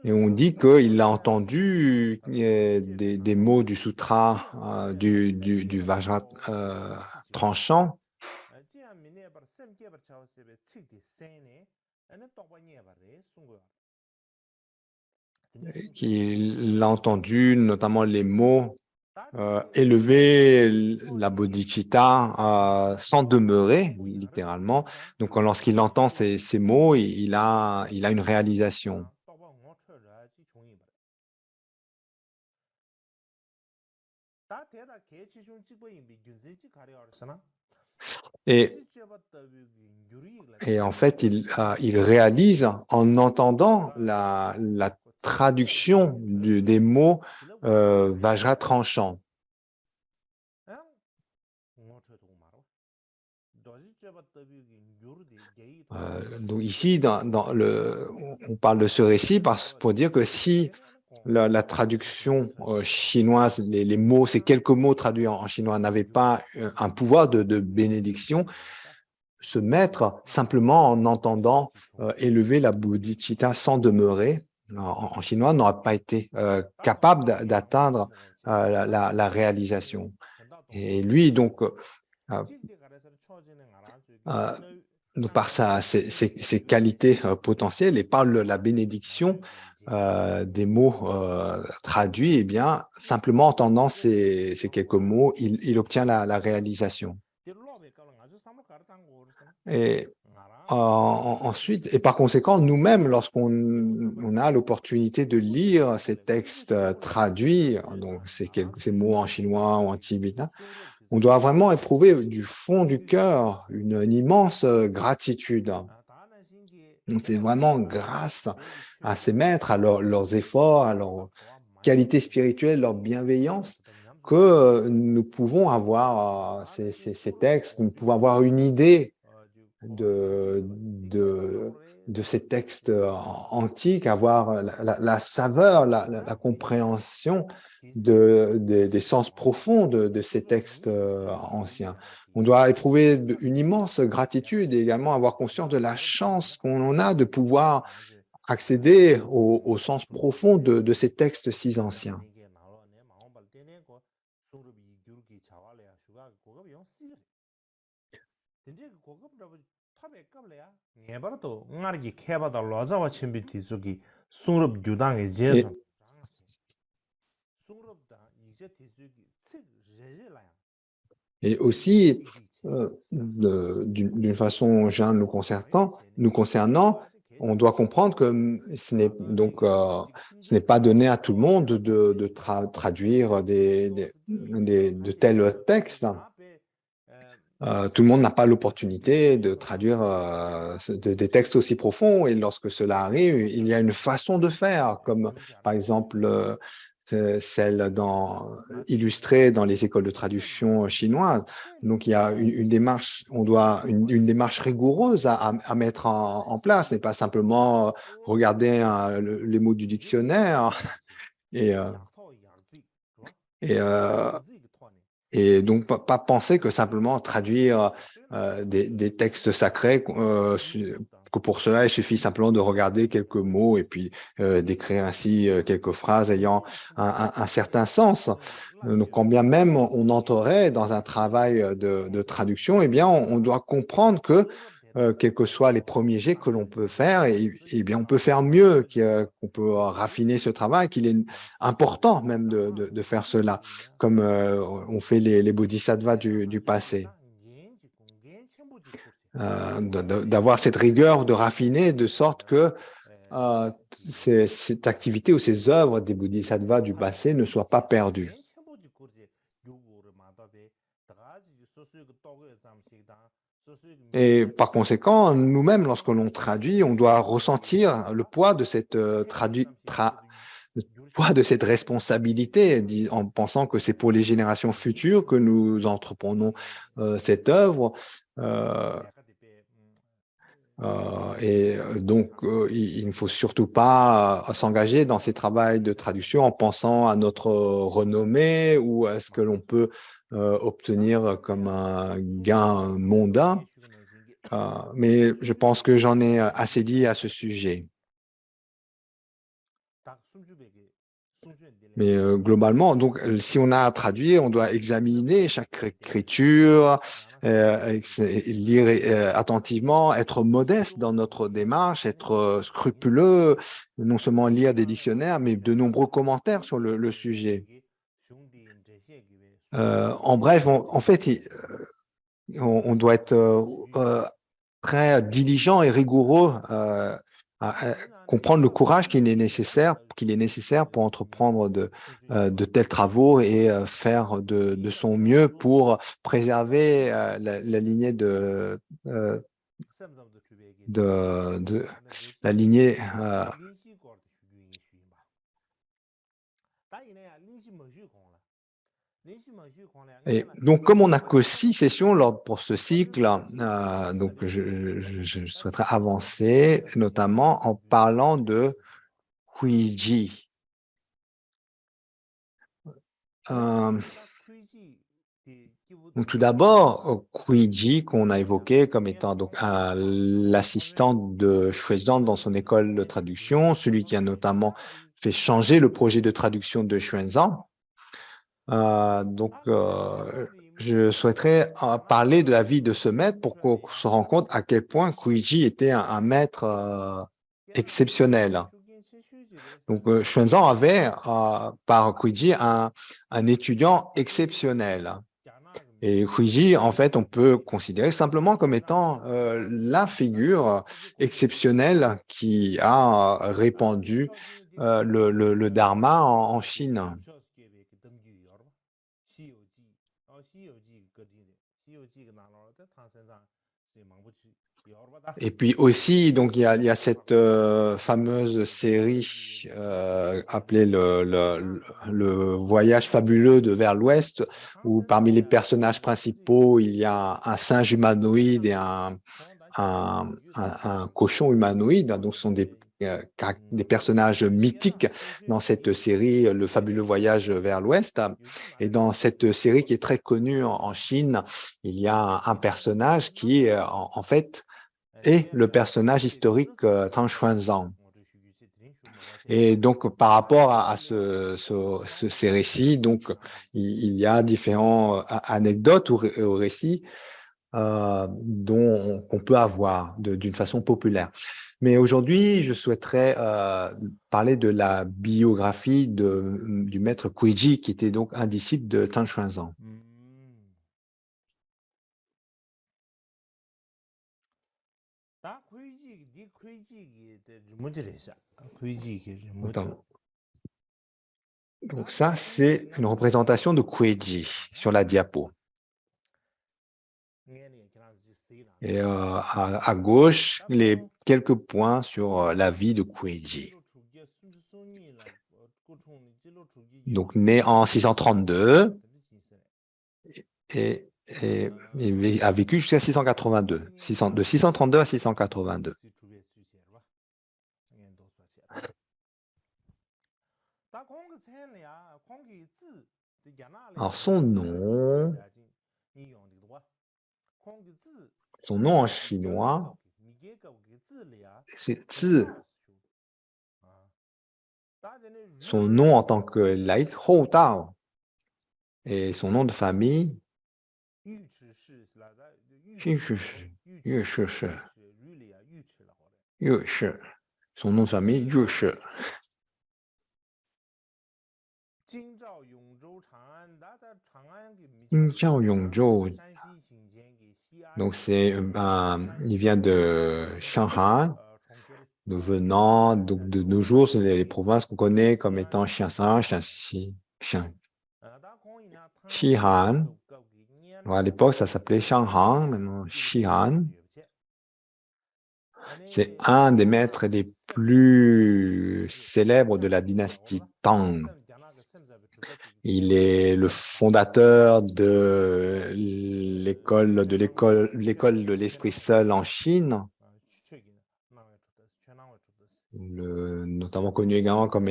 Et on dit qu'il a entendu des mots du sutra du Vajra tranchant. Qu'il a entendu notamment les mots élever la bodhicitta sans demeurer, littéralement. Donc, lorsqu'il entend ces mots, il a une réalisation. Et en fait, il réalise en entendant la traduction des mots Vajra tranchant. Donc ici, on parle de ce récit pour dire que si la traduction chinoise, les mots, ces quelques mots traduits en chinois n'avaient pas un pouvoir de bénédiction, ce maître, simplement en entendant élever la bodhicitta sans demeurer, en chinois, n'aurait pas été capable d'atteindre la réalisation. Et lui, donc, par ses qualités potentielles et par la bénédiction des mots traduits, eh bien, simplement en entendant ces quelques mots, il obtient la réalisation. Et ensuite, et par conséquent, nous-mêmes, lorsqu'on a l'opportunité de lire ces textes traduits, donc ces mots en chinois ou en tibétain, on doit vraiment éprouver du fond du cœur une immense gratitude. Donc, c'est vraiment grâce à ces maîtres, à leurs efforts, à leur qualité spirituelle, leur bienveillance, que nous pouvons avoir ces textes, nous pouvons avoir une idée de ces textes antiques, avoir la saveur, la compréhension des sens profonds de ces textes anciens. On doit éprouver une immense gratitude et également avoir conscience de la chance qu'on a de pouvoir accéder au sens profond de ces textes si anciens. Et, et aussi, d'une façon générale nous concernant, on doit comprendre que ce n'est pas donné à tout le monde de traduire de tels textes. Tout le monde n'a pas l'opportunité de traduire des textes aussi profonds et lorsque cela arrive, il y a une façon de faire, comme par exemple celle illustrée dans les écoles de traduction chinoises. Donc il y a une démarche, une démarche rigoureuse à mettre en place, ce n'est pas simplement regarder les mots du dictionnaire et, euh, et, euh, et donc pas penser que simplement traduire des textes sacrés, que pour cela, il suffit simplement de regarder quelques mots et puis d'écrire ainsi quelques phrases ayant un certain sens. Donc, quand bien même on entrerait dans un travail de traduction, eh bien, on doit comprendre que quels que soient les premiers jets que l'on peut faire, et bien, on peut faire mieux, qu'on peut raffiner ce travail, qu'il est important même de faire cela, comme on fait les bodhisattvas du passé. D'avoir cette rigueur, de raffiner, de sorte que cette activité ou ces œuvres des bodhisattvas du passé ne soient pas perdues. Et par conséquent, nous-mêmes, lorsque l'on traduit, on doit ressentir le poids de le poids de cette responsabilité, en pensant que c'est pour les générations futures que nous entreprenons cette œuvre. Euh, donc, il ne faut surtout pas s'engager dans ces travaux de traduction en pensant à notre renommée ou à ce que l'on peut obtenir comme un gain mondain. Mais je pense que j'en ai assez dit à ce sujet. Mais globalement, donc, si on a à traduire, on doit examiner chaque écriture, lire attentivement, être modeste dans notre démarche, être scrupuleux, non seulement lire des dictionnaires, mais de nombreux commentaires sur le sujet. En bref, en fait, on doit être très diligent et rigoureux à comprendre le courage qu'il est nécessaire pour entreprendre de tels travaux et faire de son mieux pour préserver la lignée de la lignée. Et donc, comme on n'a que 6 sessions pour ce cycle, donc je souhaiterais avancer, notamment en parlant de Huiji. Donc, tout d'abord, Huiji, qu'on a évoqué comme étant donc l'assistant de Xuezhan dans son école de traduction, celui qui a notamment fait changer le projet de traduction de Xuezhan. Je souhaiterais parler de la vie de ce maître pour qu'on se rende compte à quel point Kuiji était un maître exceptionnel. Donc, Xuanzang avait par Kuiji un étudiant exceptionnel. Et Kuiji, en fait, on peut considérer simplement comme étant la figure exceptionnelle qui a répandu le Dharma en Chine. Et puis aussi, donc il y a cette fameuse série appelée le Voyage fabuleux de vers l'Ouest, où parmi les personnages principaux, il y a un singe humanoïde et un cochon humanoïde. Donc, ce sont des personnages mythiques dans cette série, Le fabuleux voyage vers l'Ouest. Et dans cette série qui est très connue en Chine, il y a un personnage qui, en fait, est le personnage historique Tang Xuanzang. Et donc, par rapport à ces récits, donc, il y a différentes anecdotes ou récits qu'on peut avoir d'une façon populaire. Mais aujourd'hui, je souhaiterais parler de la biographie du maître Kuiji, qui était donc un disciple de Tang Xuanzang. Donc ça, c'est une représentation de Kuiji sur la diapo. Et à gauche, quelques points sur la vie de Kuiji. Donc, né en 632 et a vécu jusqu'à 682, de 632 à 682. Alors, son nom en chinois, c'est Zi. Son nom en tant que laïc, Hou Dao. Et son nom de famille, Yue Shi. Son nom de famille, Yue Shi. Jingzhao Yongzhou. Donc, il vient de Shanghai. Nous venons donc de nos jours, c'est les provinces qu'on connaît comme étant Xianshan, Xi'an. À l'époque, ça s'appelait Shanghan, maintenant Xi'an. C'est un des maîtres les plus célèbres de la dynastie Tang. Il est le fondateur de l'école de l'esprit seul en Chine, notamment connu également comme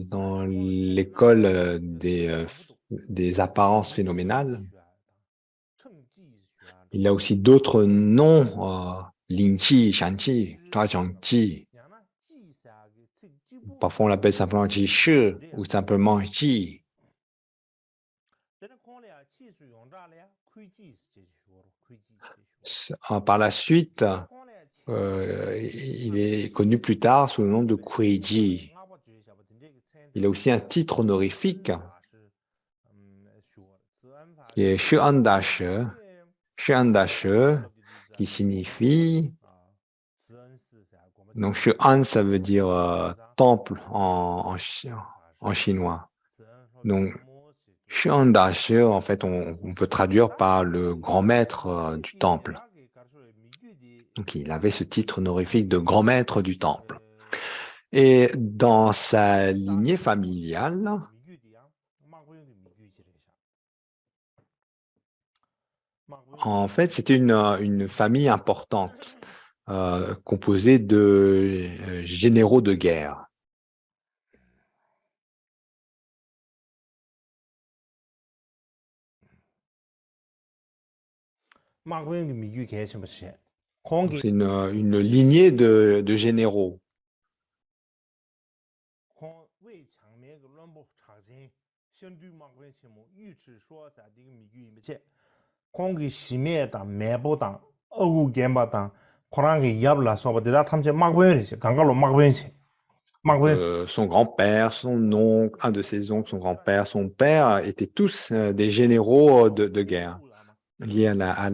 dans l'école des apparences phénoménales. Il a aussi d'autres noms, Lingqi, Shanqi, Zhajiangqi. Parfois, on l'appelle simplement Ji Shi ou simplement Ji. Par la suite, il est connu plus tard sous le nom de Kuiji. Il a aussi un titre honorifique qui est Shu'an Dashi, qui signifie. Donc, Shu'an, ça veut dire temple en chinois. Donc, Shu'an Dashi, en fait, on peut traduire par le grand maître du temple. Donc, il avait ce titre honorifique de grand maître du temple. Et dans sa lignée familiale, en fait, c'était une famille importante, composée de généraux de guerre. C'est une lignée de généraux. Son grand-père, son oncle, un de ses oncles, son grand-père, son père étaient tous des généraux de guerre liés à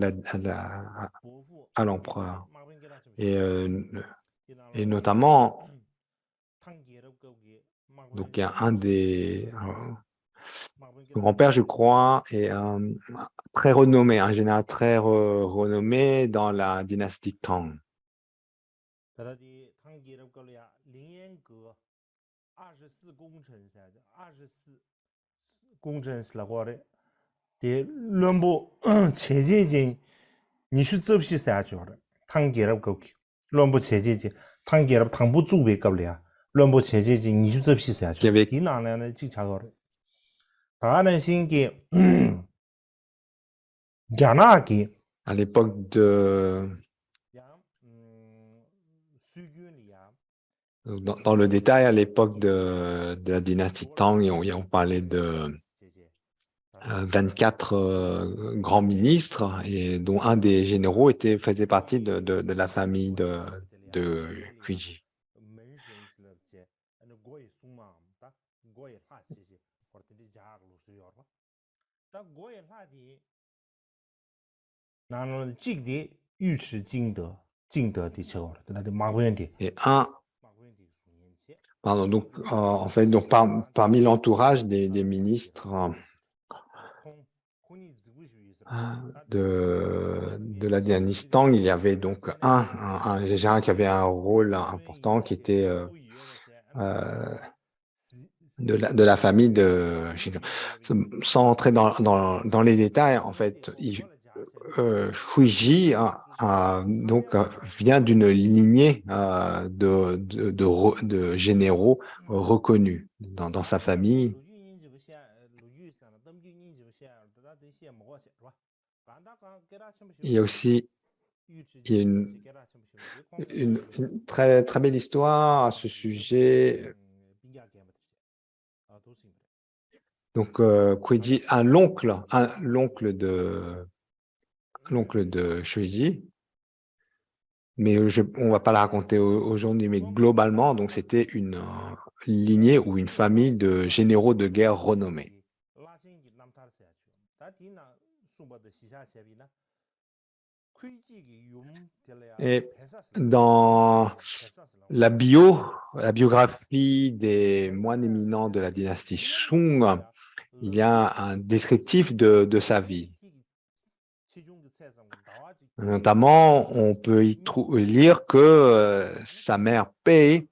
l'empereur. Et notamment, donc il y a Son grand-père, je crois, est très renommé, un général très renommé dans la dynastie Tang. Qui avait à l'époque dans le détail, à l'époque de la dynastie Tang, on parlait de 24 grands ministres, et dont un des généraux faisait partie de la famille de Kuiji. Et pardon, donc en fait, donc parmi l'entourage des ministres de la dynastie Tang, il y avait donc un général qui avait un rôle important, qui était de la famille de Xinjiang. Sans entrer dans les détails, en fait, Huiji donc vient d'une lignée de généraux reconnus dans sa famille. Il y a aussi une très, très belle histoire à ce sujet. Donc, Kuiji, l'oncle de Shuiji, mais on ne va pas la raconter aujourd'hui, mais globalement, donc c'était une lignée ou une famille de généraux de guerre renommés. Et dans la biographie des moines éminents de la dynastie Shung, il y a un descriptif de sa vie. Notamment, on peut y lire que sa mère Pei,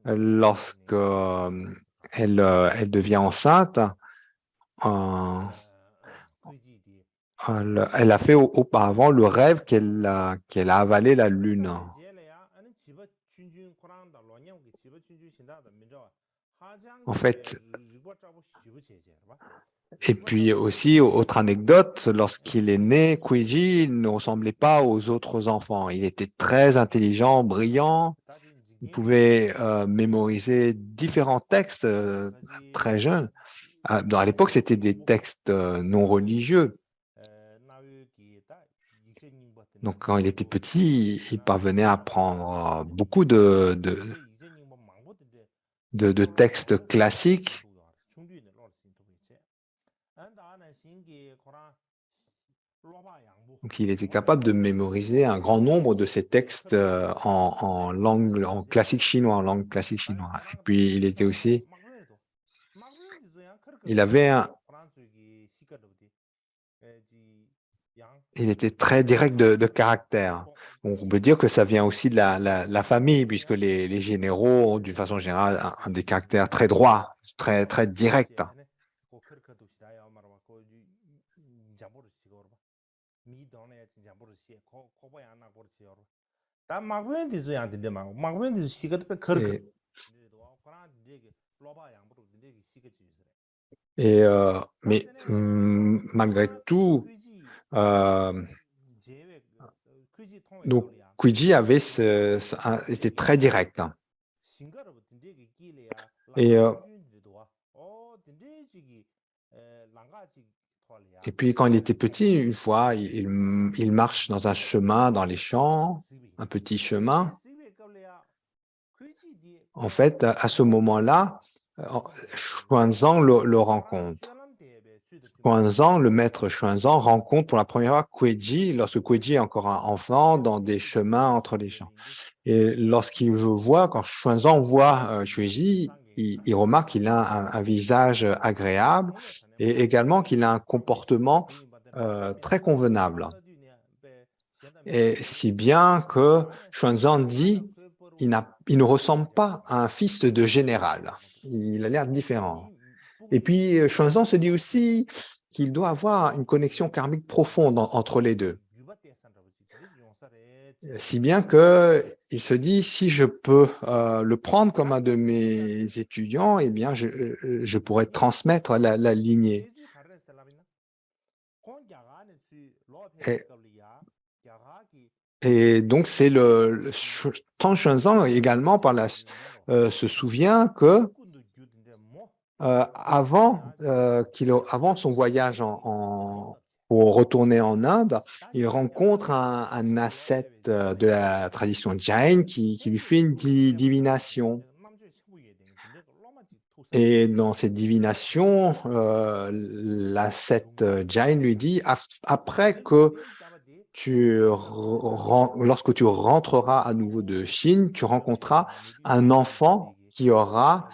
lorsque elle devient enceinte, elle a fait auparavant le rêve qu'elle a avalé la lune. En fait, et puis aussi, autre anecdote, lorsqu'il est né, Kuiji ne ressemblait pas aux autres enfants. Il était très intelligent, brillant. Il pouvait mémoriser différents textes très jeunes. À l'époque, c'était des textes non religieux. Donc, quand il était petit, il parvenait à apprendre beaucoup de textes classiques. Donc, il était capable de mémoriser un grand nombre de ces textes en langue classique chinoise. Et puis, il était très direct de caractère. Donc, on peut dire que ça vient aussi de la famille, puisque les généraux ont, d'une façon générale, des caractères très droits, très, très directs. Mais malgré tout, donc Kuiji était très direct. Et puis quand il était petit, une fois, il marche dans un chemin dans les champs, un petit chemin. En fait, à ce moment-là, Xuanzang le rencontre. Xuanzang, le maître Xuanzang, rencontre pour la première fois Kuiji lorsque Kuiji est encore un enfant dans des chemins entre les champs. Et lorsqu'il voit, quand Xuanzang voit Kuiji, il remarque qu'il a un visage agréable et également qu'il a un comportement très convenable. Et si bien que Xuanzang dit il ne ressemble pas à un fils de général. Il a l'air différent. Et puis, Xuanzang se dit aussi qu'il doit avoir une connexion karmique profonde entre les deux. Si bien qu'il se dit, si je peux le prendre comme un de mes étudiants, eh bien, je pourrais transmettre la lignée. Et, et donc, c'est Tang Xuanzang également se souvient que avant son voyage pour retourner en Inde, il rencontre un ascète de la tradition Jain qui lui fait une divination. Et dans cette divination, l'ascète Jain lui dit, après que lorsque tu rentreras à nouveau de Chine, tu rencontreras un enfant qui aura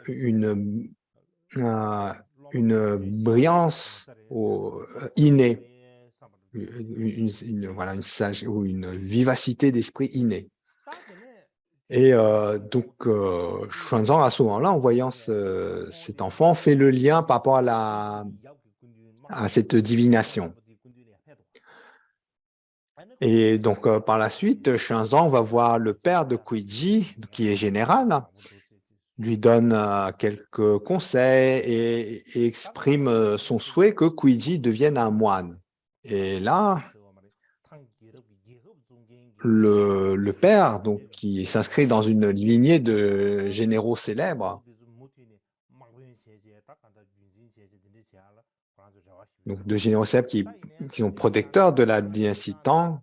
une brillance innée, voilà, une sage ou une vivacité d'esprit innée. Et donc, Xuanzang, à ce moment-là, en voyant cet enfant, fait le lien par rapport à cette divination. Et donc, par la suite, Xuanzang va voir le père de Kuiji, qui est général, lui donne quelques conseils et exprime son souhait que Kuiji devienne un moine. Et là, le père, donc, qui s'inscrit dans une lignée de généraux célèbres, donc de généraux célèbres qui sont protecteurs de la dynastie Tang.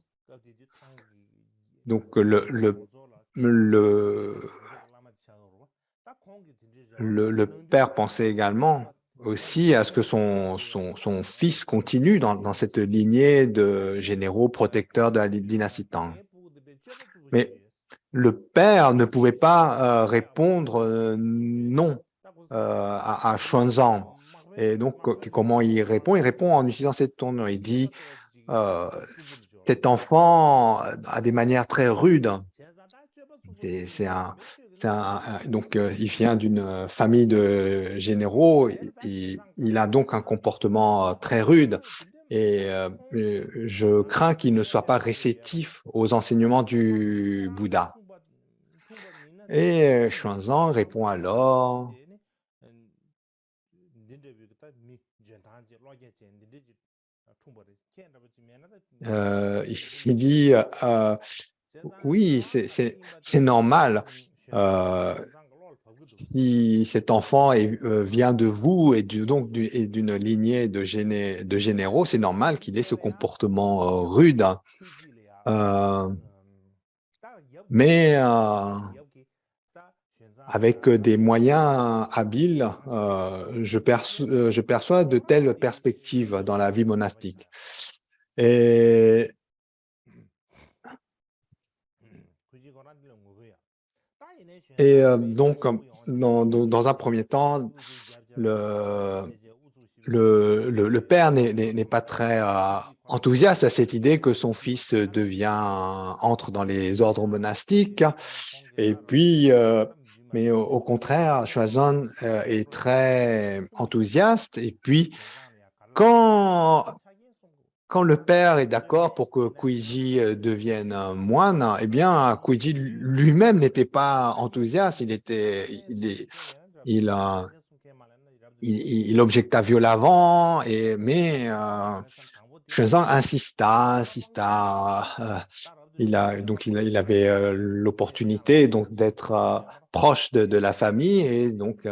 Donc, le père pensait également aussi à ce que son fils continue dans cette lignée de généraux protecteurs de la dynastie Tang. Mais le père ne pouvait pas répondre non à Xuanzang. Et donc, comment il répond? Il répond en utilisant cette tournure. Il dit cet enfant a des manières très rudes. Et donc, il vient d'une famille de généraux. Il a donc un comportement très rude. Et je crains qu'il ne soit pas réceptif aux enseignements du Bouddha. Et Xuanzang répond alors, il dit, oui, c'est normal. Si cet enfant vient de vous et donc d'une lignée de généraux, c'est normal qu'il ait ce comportement rude. Mais avec des moyens habiles, je perçois de telles perspectives dans la vie monastique. Et donc, dans un premier temps, le père n'est pas très enthousiaste à cette idée que son fils entre dans les ordres monastiques. Et puis, mais au contraire, Xuanzang est très enthousiaste. Et puis, quand le père est d'accord pour que Kuiji devienne un moine, eh bien, Kuiji lui-même n'était pas enthousiaste. Il objecta violemment, mais Xuanzang insista. Il avait l'opportunité donc d'être proche de la famille et donc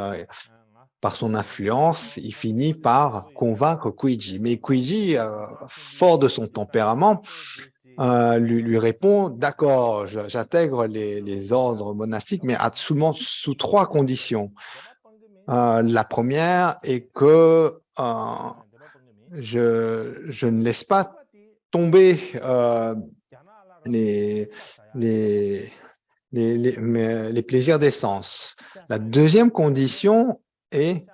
par son influence, il finit par convaincre Kuiji. Mais Kuiji, fort de son tempérament, lui répond, d'accord, j'intègre les ordres monastiques, mais sous 3 conditions. La première est que je ne laisse pas tomber les les plaisirs des sens. La deuxième condition est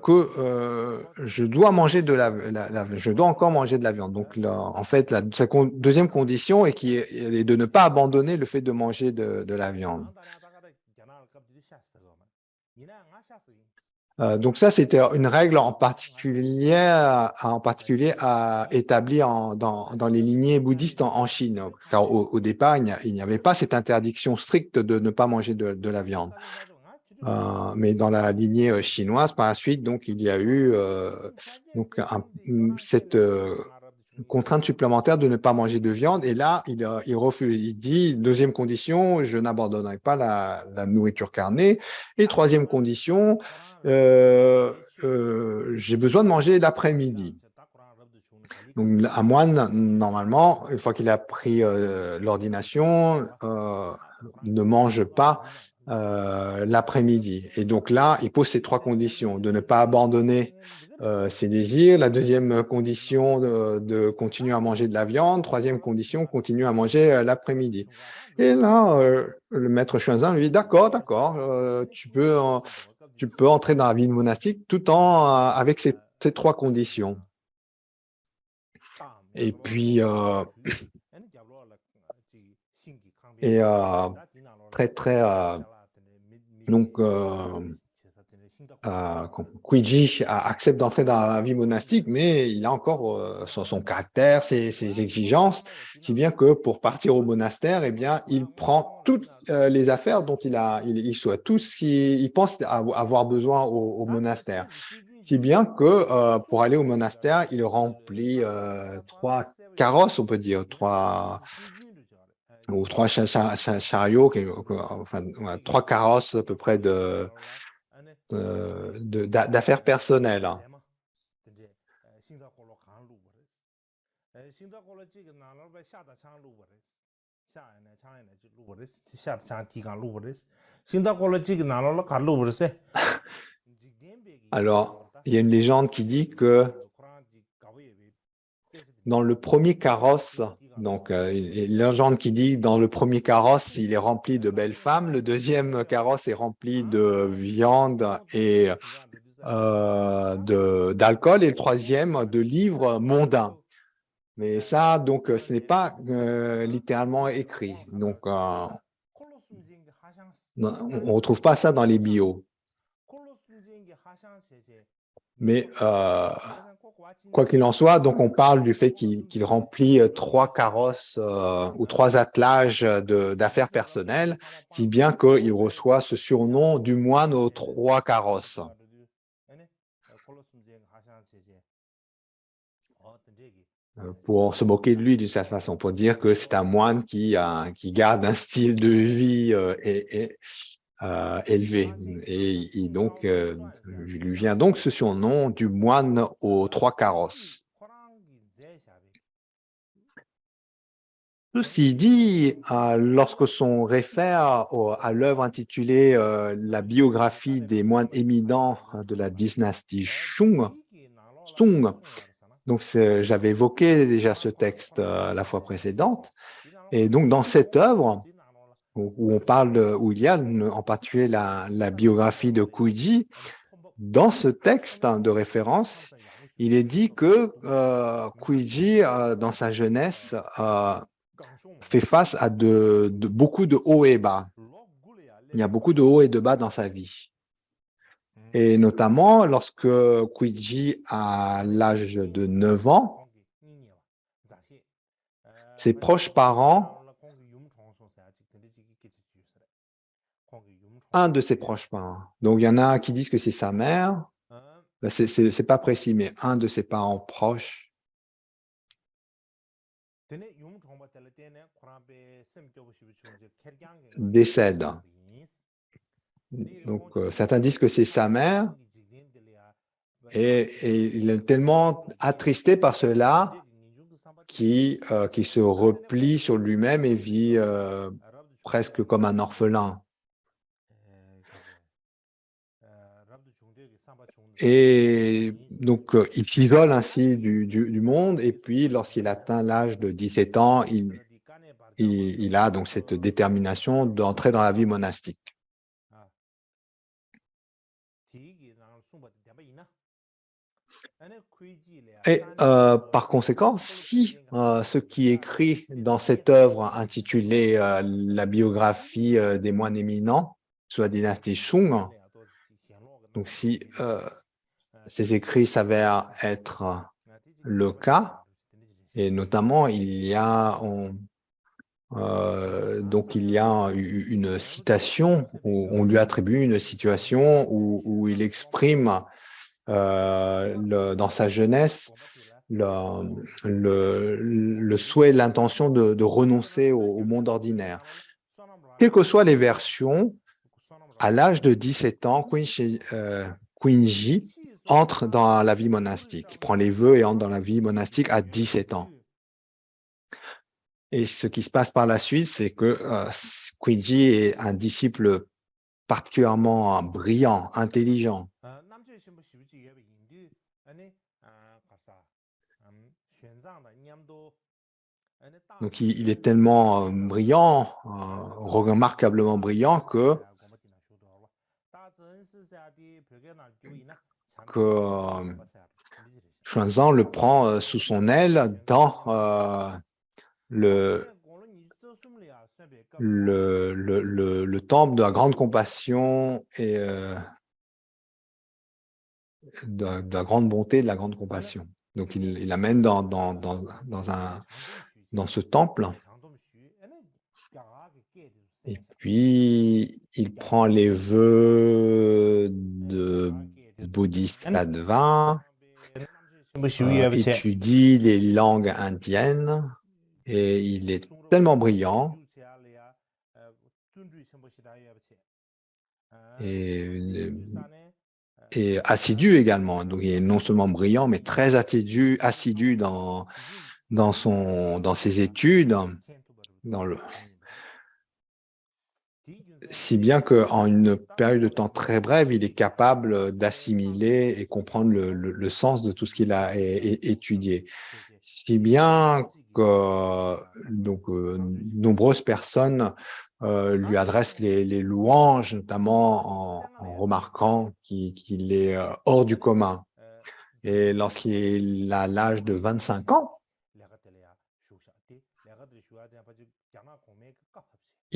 que je dois manger je dois encore manger de la viande. Donc, en fait, la deuxième condition est de ne pas abandonner le fait de manger de la viande. Donc ça, c'était une règle en particulier établie dans les lignées bouddhistes en Chine, car au départ, il n'y avait pas cette interdiction stricte de ne pas manger de la viande. Mais dans la lignée chinoise, par la suite, donc, il y a eu cette contrainte supplémentaire de ne pas manger de viande. Et là, il refuse. Il dit, deuxième condition, je n'abandonnerai pas la nourriture carnée. Et troisième condition, j'ai besoin de manger l'après-midi. Donc, un moine, normalement, une fois qu'il a pris l'ordination, ne mange pas l'après-midi. Et donc là, il pose ces trois conditions, de ne pas abandonner ses désirs. La deuxième condition, de continuer à manger de la viande. Troisième condition, continuer à manger l'après-midi. Et là, le maître Xuanzang lui dit, d'accord, tu peux entrer dans la vie monastique tout avec ces trois conditions. Et puis, Kuiji accepte d'entrer dans la vie monastique, mais il a encore son caractère, ses exigences, si bien que pour partir au monastère, eh bien, il prend toutes les affaires dont il souhaite, tout ce qu'il pense avoir besoin au monastère. Si bien que pour aller au monastère, il remplit 3 carrosses, on peut dire, trois chariots, enfin, 3 carrosses à peu près d'affaires personnelles. Alors, il y a une légende qui dit que dans le premier carrosse, donc une légende qui dit dans le premier carrosse, il est rempli de belles femmes, le deuxième carrosse est rempli de viande et d'alcool, et le troisième de livres mondains. Mais ça, donc, ce n'est pas littéralement écrit. Donc, on ne retrouve pas ça dans les bios. Mais quoi qu'il en soit, donc on parle du fait qu'il remplit 3 carrosses ou 3 attelages d'affaires personnelles, si bien qu'il reçoit ce surnom du moine aux 3 carrosses. Pour se moquer de lui d'une certaine façon, pour dire que c'est un moine qui garde un style de vie élevé. Et donc, lui vient donc ce surnom du moine aux 3 carrosses. Ceci dit, lorsque l'on réfère à l'œuvre intitulée La biographie des moines éminents de la dynastie Sung, donc j'avais évoqué déjà ce texte la fois précédente, et donc dans cette œuvre, où il y a en particulier la biographie de Kuiji, dans ce texte de référence, il est dit que Kuiji, dans sa jeunesse, fait face à beaucoup de hauts et bas. Il y a beaucoup de hauts et de bas dans sa vie. Et notamment, lorsque Kuiji a l'âge de 9 ans, ses proches parents, un de ses proches parents, donc il y en a qui disent que c'est sa mère, c'est pas précis, mais un de ses parents proches décède. Donc, certains disent que c'est sa mère, et il est tellement attristé par cela qu'il se replie sur lui-même et vit presque comme un orphelin. Et donc, il s'isole ainsi du monde, et puis lorsqu'il atteint l'âge de 17 ans, il a donc cette détermination d'entrer dans la vie monastique. Et par conséquent, si ce qui est écrit dans cette œuvre intitulée La biographie des moines éminents sous la dynastie Shung, donc si ces écrits s'avèrent être le cas, et notamment il y a une citation où on lui attribue une situation où il exprime dans sa jeunesse le souhait, l'intention de renoncer au monde ordinaire. Quelles que soient les versions, à l'âge de 17 ans, Quinji entre dans la vie monastique. Il prend les vœux et entre dans la vie monastique à 17 ans. Et ce qui se passe par la suite, c'est que Quinji est un disciple particulièrement brillant, intelligent. Donc, il est tellement brillant, remarquablement brillant que Xuanzang le prend sous son aile dans le temple de la grande compassion et de la grande bonté, de la grande compassion. Donc, il l'amène dans ce temple. Et puis, il prend les vœux de Bodhisattva, étudie les langues indiennes, et il est tellement brillant et assidu également. Donc, il est non seulement brillant, mais très assidu dans ses études, si bien qu'en une période de temps très brève, il est capable d'assimiler et comprendre le sens de tout ce qu'il a étudié. Si bien que nombreuses personnes lui adressent les louanges, notamment en remarquant qu'il est hors du commun. Et lorsqu'il a l'âge de 25 ans,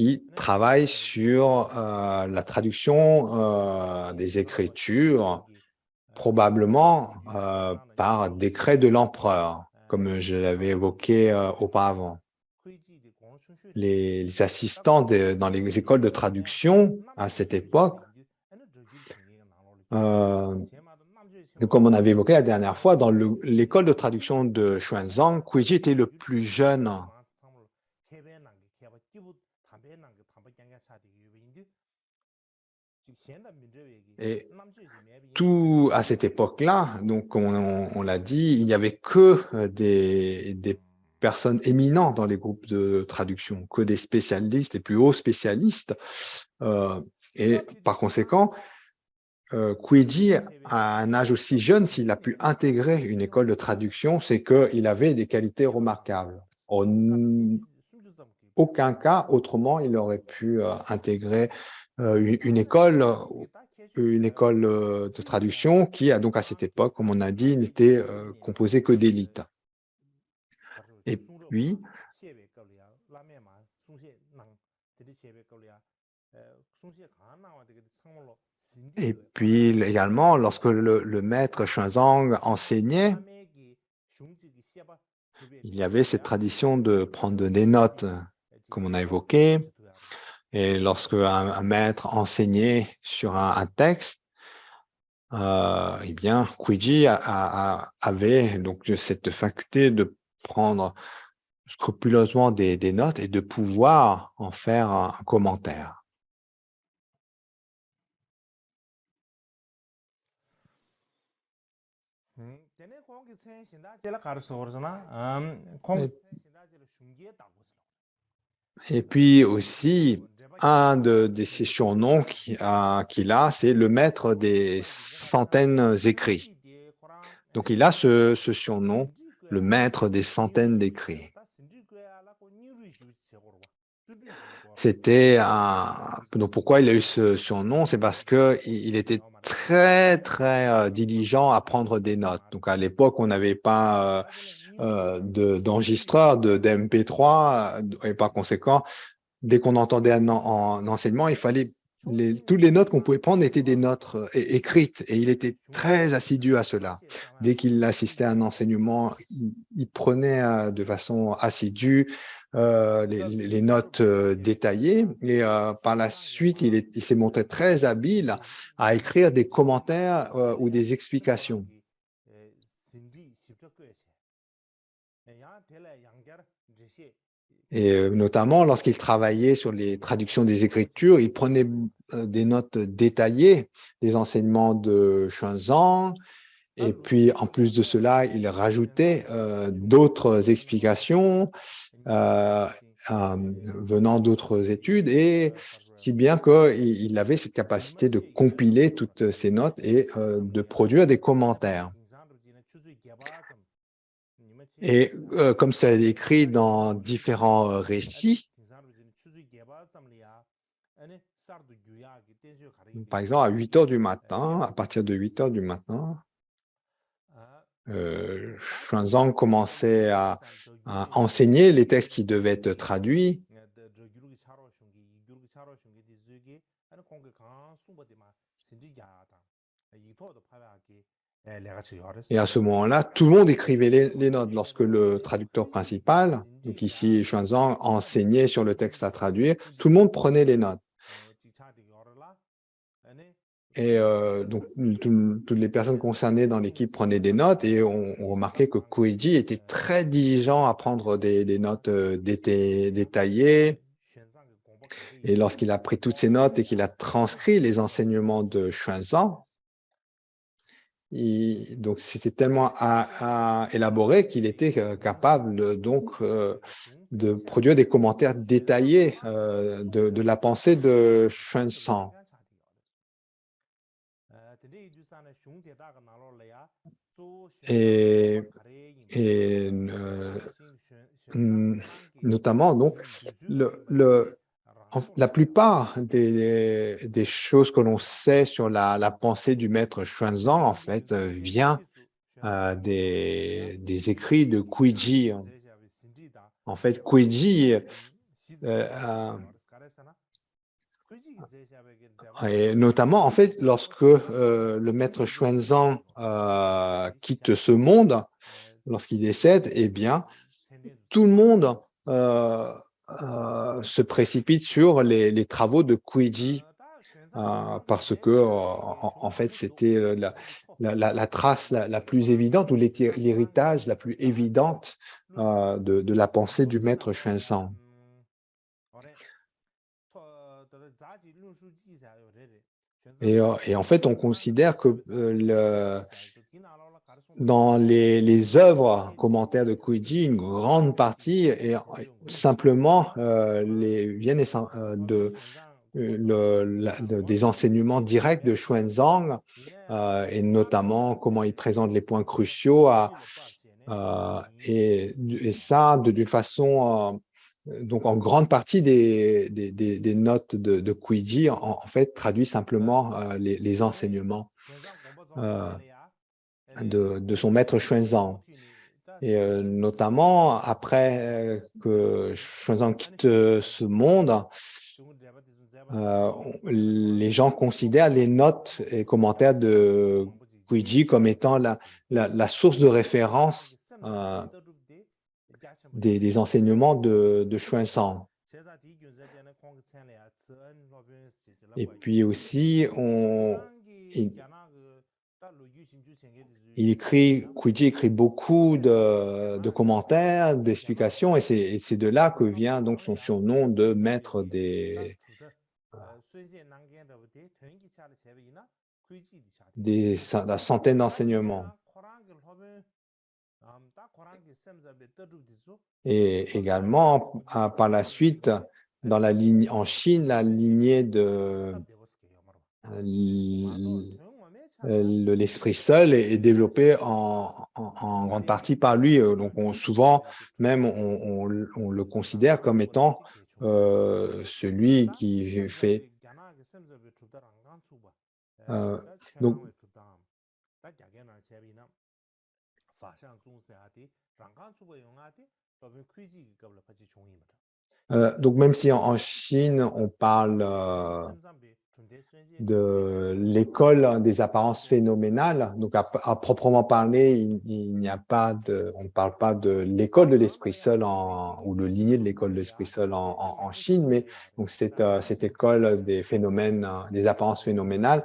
il travaille sur la traduction des Écritures, probablement par décret de l'empereur, comme je l'avais évoqué auparavant. Les assistants dans les écoles de traduction à cette époque, comme on avait évoqué la dernière fois, dans l'école de traduction de Xuanzang, Quiji était le plus jeune. Et tout à cette époque-là, donc on l'a dit, il n'y avait que des personnes éminentes dans les groupes de traduction, que des spécialistes, les plus hauts spécialistes. Et par conséquent, Quiji, à un âge aussi jeune, s'il a pu intégrer une école de traduction, c'est qu'il avait des qualités remarquables. En aucun cas, autrement, il aurait pu intégrer une école de traduction qui, donc à cette époque, comme on a dit, n'était composée que d'élites. Et puis, également, lorsque le maître Xuanzang enseignait, il y avait cette tradition de prendre des notes, comme on a évoqué. Et lorsque un maître enseignait sur un texte, eh bien, Quiji avait donc cette faculté de prendre scrupuleusement des notes et de pouvoir en faire un commentaire. Et puis aussi, un de ses surnoms qu'il a, c'est le maître des centaines écrits. Donc, il a ce surnom, le maître des centaines d'écrits. Donc pourquoi il a eu ce surnom? C'est parce que il était très, très diligent à prendre des notes. Donc à l'époque, on n'avait pas d'enregistreur d'MP3 et par conséquent, dès qu'on entendait en enseignement, il fallait toutes les notes qu'on pouvait prendre étaient des notes écrites et il était très assidu à cela. Dès qu'il assistait à un enseignement, il prenait de façon assidue les notes détaillées et par la suite, il s'est montré très habile à écrire des commentaires ou des explications. Et notamment, lorsqu'il travaillait sur les traductions des Écritures, il prenait des notes détaillées des enseignements de Xuanzang. Et puis, en plus de cela, il rajoutait d'autres explications venant d'autres études, et si bien qu'il avait cette capacité de compiler toutes ces notes et de produire des commentaires. Et comme ça est écrit dans différents récits, par exemple, à 8 heures du matin, à partir de 8 heures du matin, Xuanzang commençait à enseigner les textes qui devaient être traduits. Et à ce moment-là, tout le monde écrivait les notes. Lorsque le traducteur principal, donc ici Xuanzang, enseignait sur le texte à traduire, tout le monde prenait les notes. Et donc, toutes les personnes concernées dans l'équipe prenaient des notes et on remarquait que Kuiji était très diligent à prendre des notes détaillées. Et lorsqu'il a pris toutes ces notes et qu'il a transcrit les enseignements de Xuanzang, donc c'était tellement élaboré qu'il était capable donc de produire des commentaires détaillés de la pensée de Xuanzang. Et notamment, donc, la plupart des choses que l'on sait sur la pensée du maître Xuanzang, en fait, vient des écrits de Kuiji. En fait, Kuiji, et notamment, en fait, lorsque le maître Xuanzang quitte ce monde, lorsqu'il décède, eh bien, tout le monde se précipite sur les travaux de Kuiji parce que, en fait, c'était la trace la plus évidente ou l'héritage la plus évidente de la pensée du maître Xuanzang. Et en fait, on considère que dans les œuvres commentaires de Kuiji, une grande partie est simplement viennent des enseignements directs de Xuanzang et notamment comment il présente les points cruciaux et ça d'une façon donc en grande partie des notes de Kuiji en fait traduit simplement les enseignements de son maître Xuanzang. Et notamment après que Xuanzang quitte ce monde, les gens considèrent les notes et commentaires de Kuiji comme étant la source de référence des enseignements de Xuanzang. Et puis aussi, Kuiji écrit beaucoup de commentaires, d'explications, et c'est de là que vient donc son surnom de maître la centaine d'enseignements. Et également, par la suite, en Chine, la lignée de l'esprit seul est développé en grande partie par lui. Donc, souvent, même, on le considère comme étant celui qui fait. Donc, donc, même si en Chine, on parle de l'école des apparences phénoménales, donc à proprement parler, il n'y a pas de, on ne parle pas de l'école de l'esprit seul ou de lignée de l'école de l'esprit seul en Chine, mais donc cette école des phénomènes, des apparences phénoménales,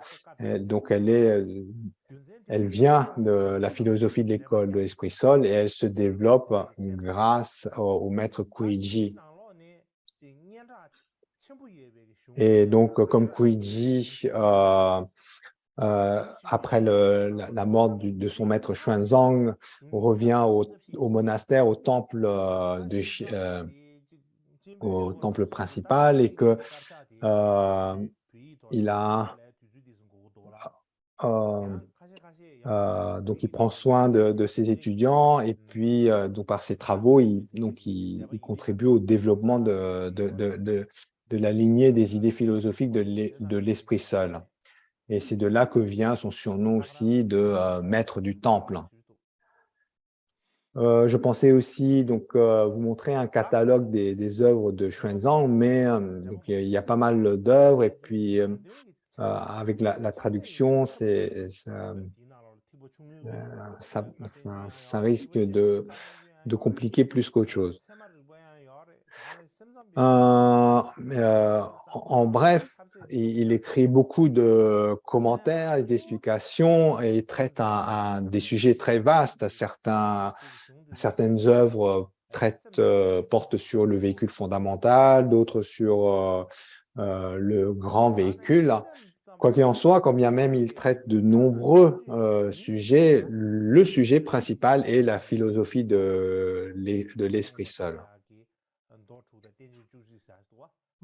donc elle vient de la philosophie de l'école de l'esprit seul et elle se développe grâce au maître Kuiji. Et donc, comme Kuiji, après la mort de son maître Xuanzang, revient au monastère, au temple, au temple principal et que il a donc il prend soin de ses étudiants et puis donc par ses travaux, il contribue au développement de la lignée des idées philosophiques de l'esprit seul. Et c'est de là que vient son surnom aussi de maître du temple. Je pensais aussi donc vous montrer un catalogue des œuvres de Xuanzang, mais donc, il y a pas mal d'œuvres et puis avec la traduction, ça risque de compliquer plus qu'autre chose. En bref, il écrit beaucoup de commentaires et d'explications et il traite des sujets très vastes. Certaines œuvres portent sur le véhicule fondamental, d'autres sur le grand véhicule. Quoi qu'il en soit, quand bien même il traite de nombreux sujets, le sujet principal est la philosophie de l'esprit seul.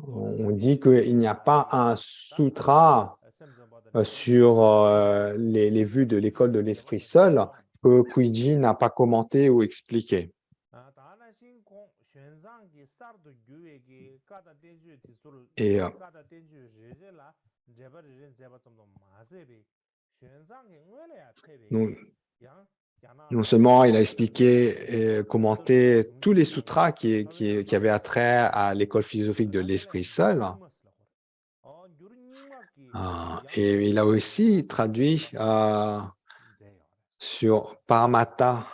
On dit qu'il n'y a pas un sutra sur les vues de l'école de l'esprit seul que Kuiji n'a pas commenté ou expliqué. Et non seulement il a expliqué et commenté tous les sutras qui avaient attrait à l'école philosophique de l'esprit seul, et il a aussi traduit sur Paramattha,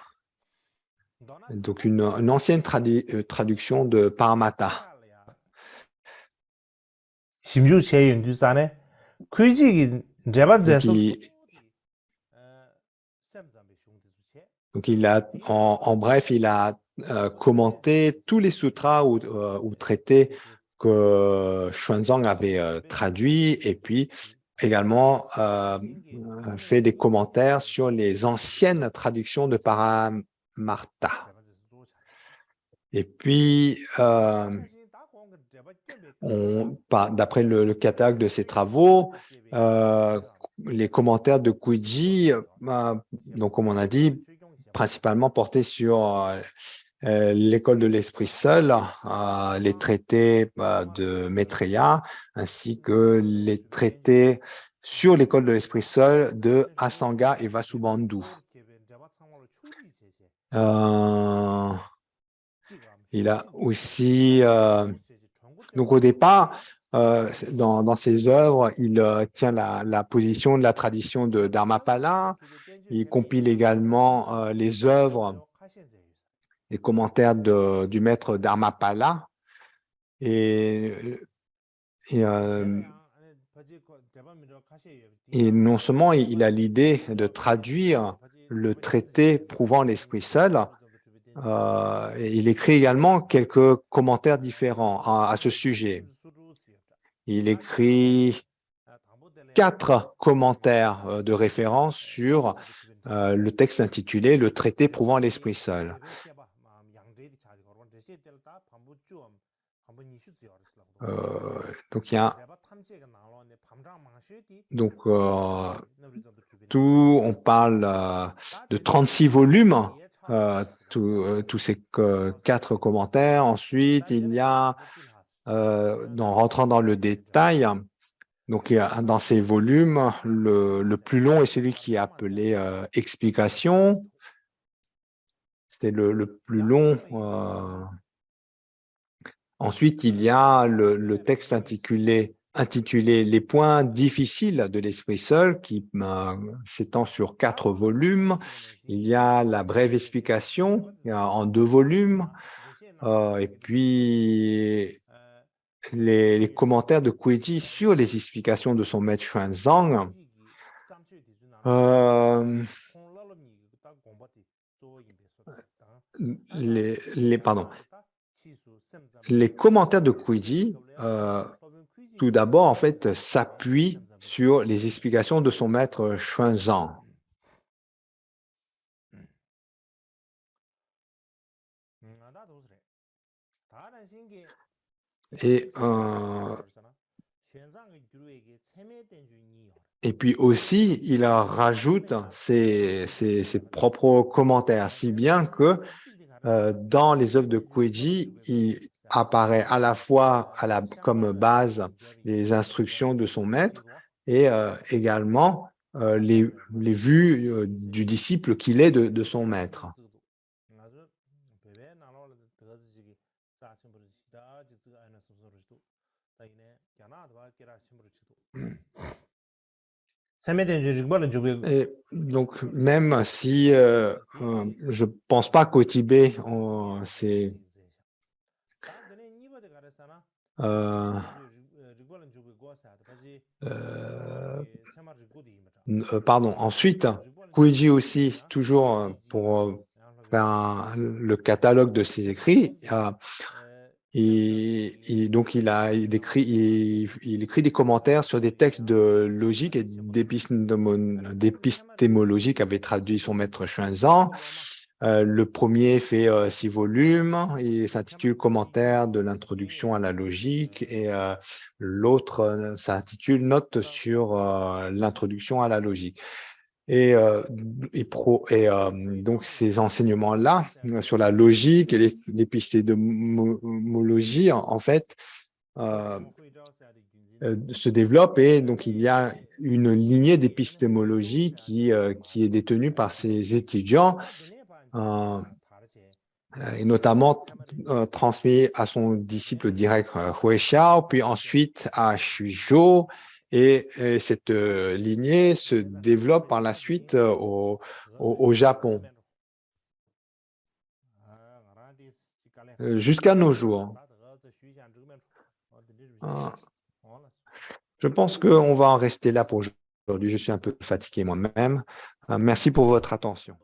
donc une ancienne traduction de Paramattha. Donc en bref, il a commenté tous les sutras ou traités que Xuanzang avait traduits et puis également fait des commentaires sur les anciennes traductions de Paramattha. Et puis, d'après le catalogue de ses travaux, les commentaires de Kuiji, donc comme on a dit, principalement portés sur l'école de l'esprit seul, les traités de Maitreya, ainsi que les traités sur l'école de l'esprit seul de Asanga et Vasubandhu. Il a aussi, donc au départ, dans ses œuvres, il tient la position de la tradition de Dharmapala. Il compile également les œuvres, les commentaires du maître Dharmapala. Et non seulement il a l'idée de traduire le traité prouvant l'esprit seul, il écrit également quelques commentaires différents à ce sujet. Il écrit 4 commentaires de référence sur le texte intitulé « Le traité prouvant l'esprit seul ». Donc, il y a on parle de 36 volumes, tous ces 4 commentaires. Ensuite, il y a En rentrant dans le détail, donc dans ces volumes, le plus long est celui qui est appelé explication. C'est le plus long. Ensuite, il y a le texte intitulé Les points difficiles de l'esprit seul, qui s'étend sur 4 volumes. Il y a la brève explication en 2 volumes, et puis les commentaires de Kuiji sur les explications de son maître Xuanzang. Les commentaires de Kuiji, tout d'abord, en fait, s'appuient sur les explications de son maître Xuanzang. Et puis aussi, il rajoute ses propres commentaires, si bien que dans les œuvres de Kuiji, il apparaît à la fois comme base les instructions de son maître et également les vues du disciple qu'il est de son maître. Et donc, même si je ne pense pas qu'au Tibet, c'est pardon. Ensuite, Kuiji aussi, toujours pour faire le catalogue de ses écrits, donc il écrit des commentaires sur des textes de logique et d'épistémologie qu'avait traduit son maître Xuanzang. Le premier fait 6 volumes, il s'intitule Commentaire de l'introduction à la logique, et l'autre s'intitule Notes sur l'introduction à la logique. Donc ces enseignements-là sur la logique et l'épistémologie, en fait, se développent, et donc il y a une lignée d'épistémologie qui est détenue par ses étudiants, et notamment transmis à son disciple direct Hui Xiao, puis ensuite à Xuzhou. Et cette lignée se développe par la suite au Japon, jusqu'à nos jours. Je pense qu'on va en rester là pour aujourd'hui. Je suis un peu fatigué moi-même. Merci pour votre attention.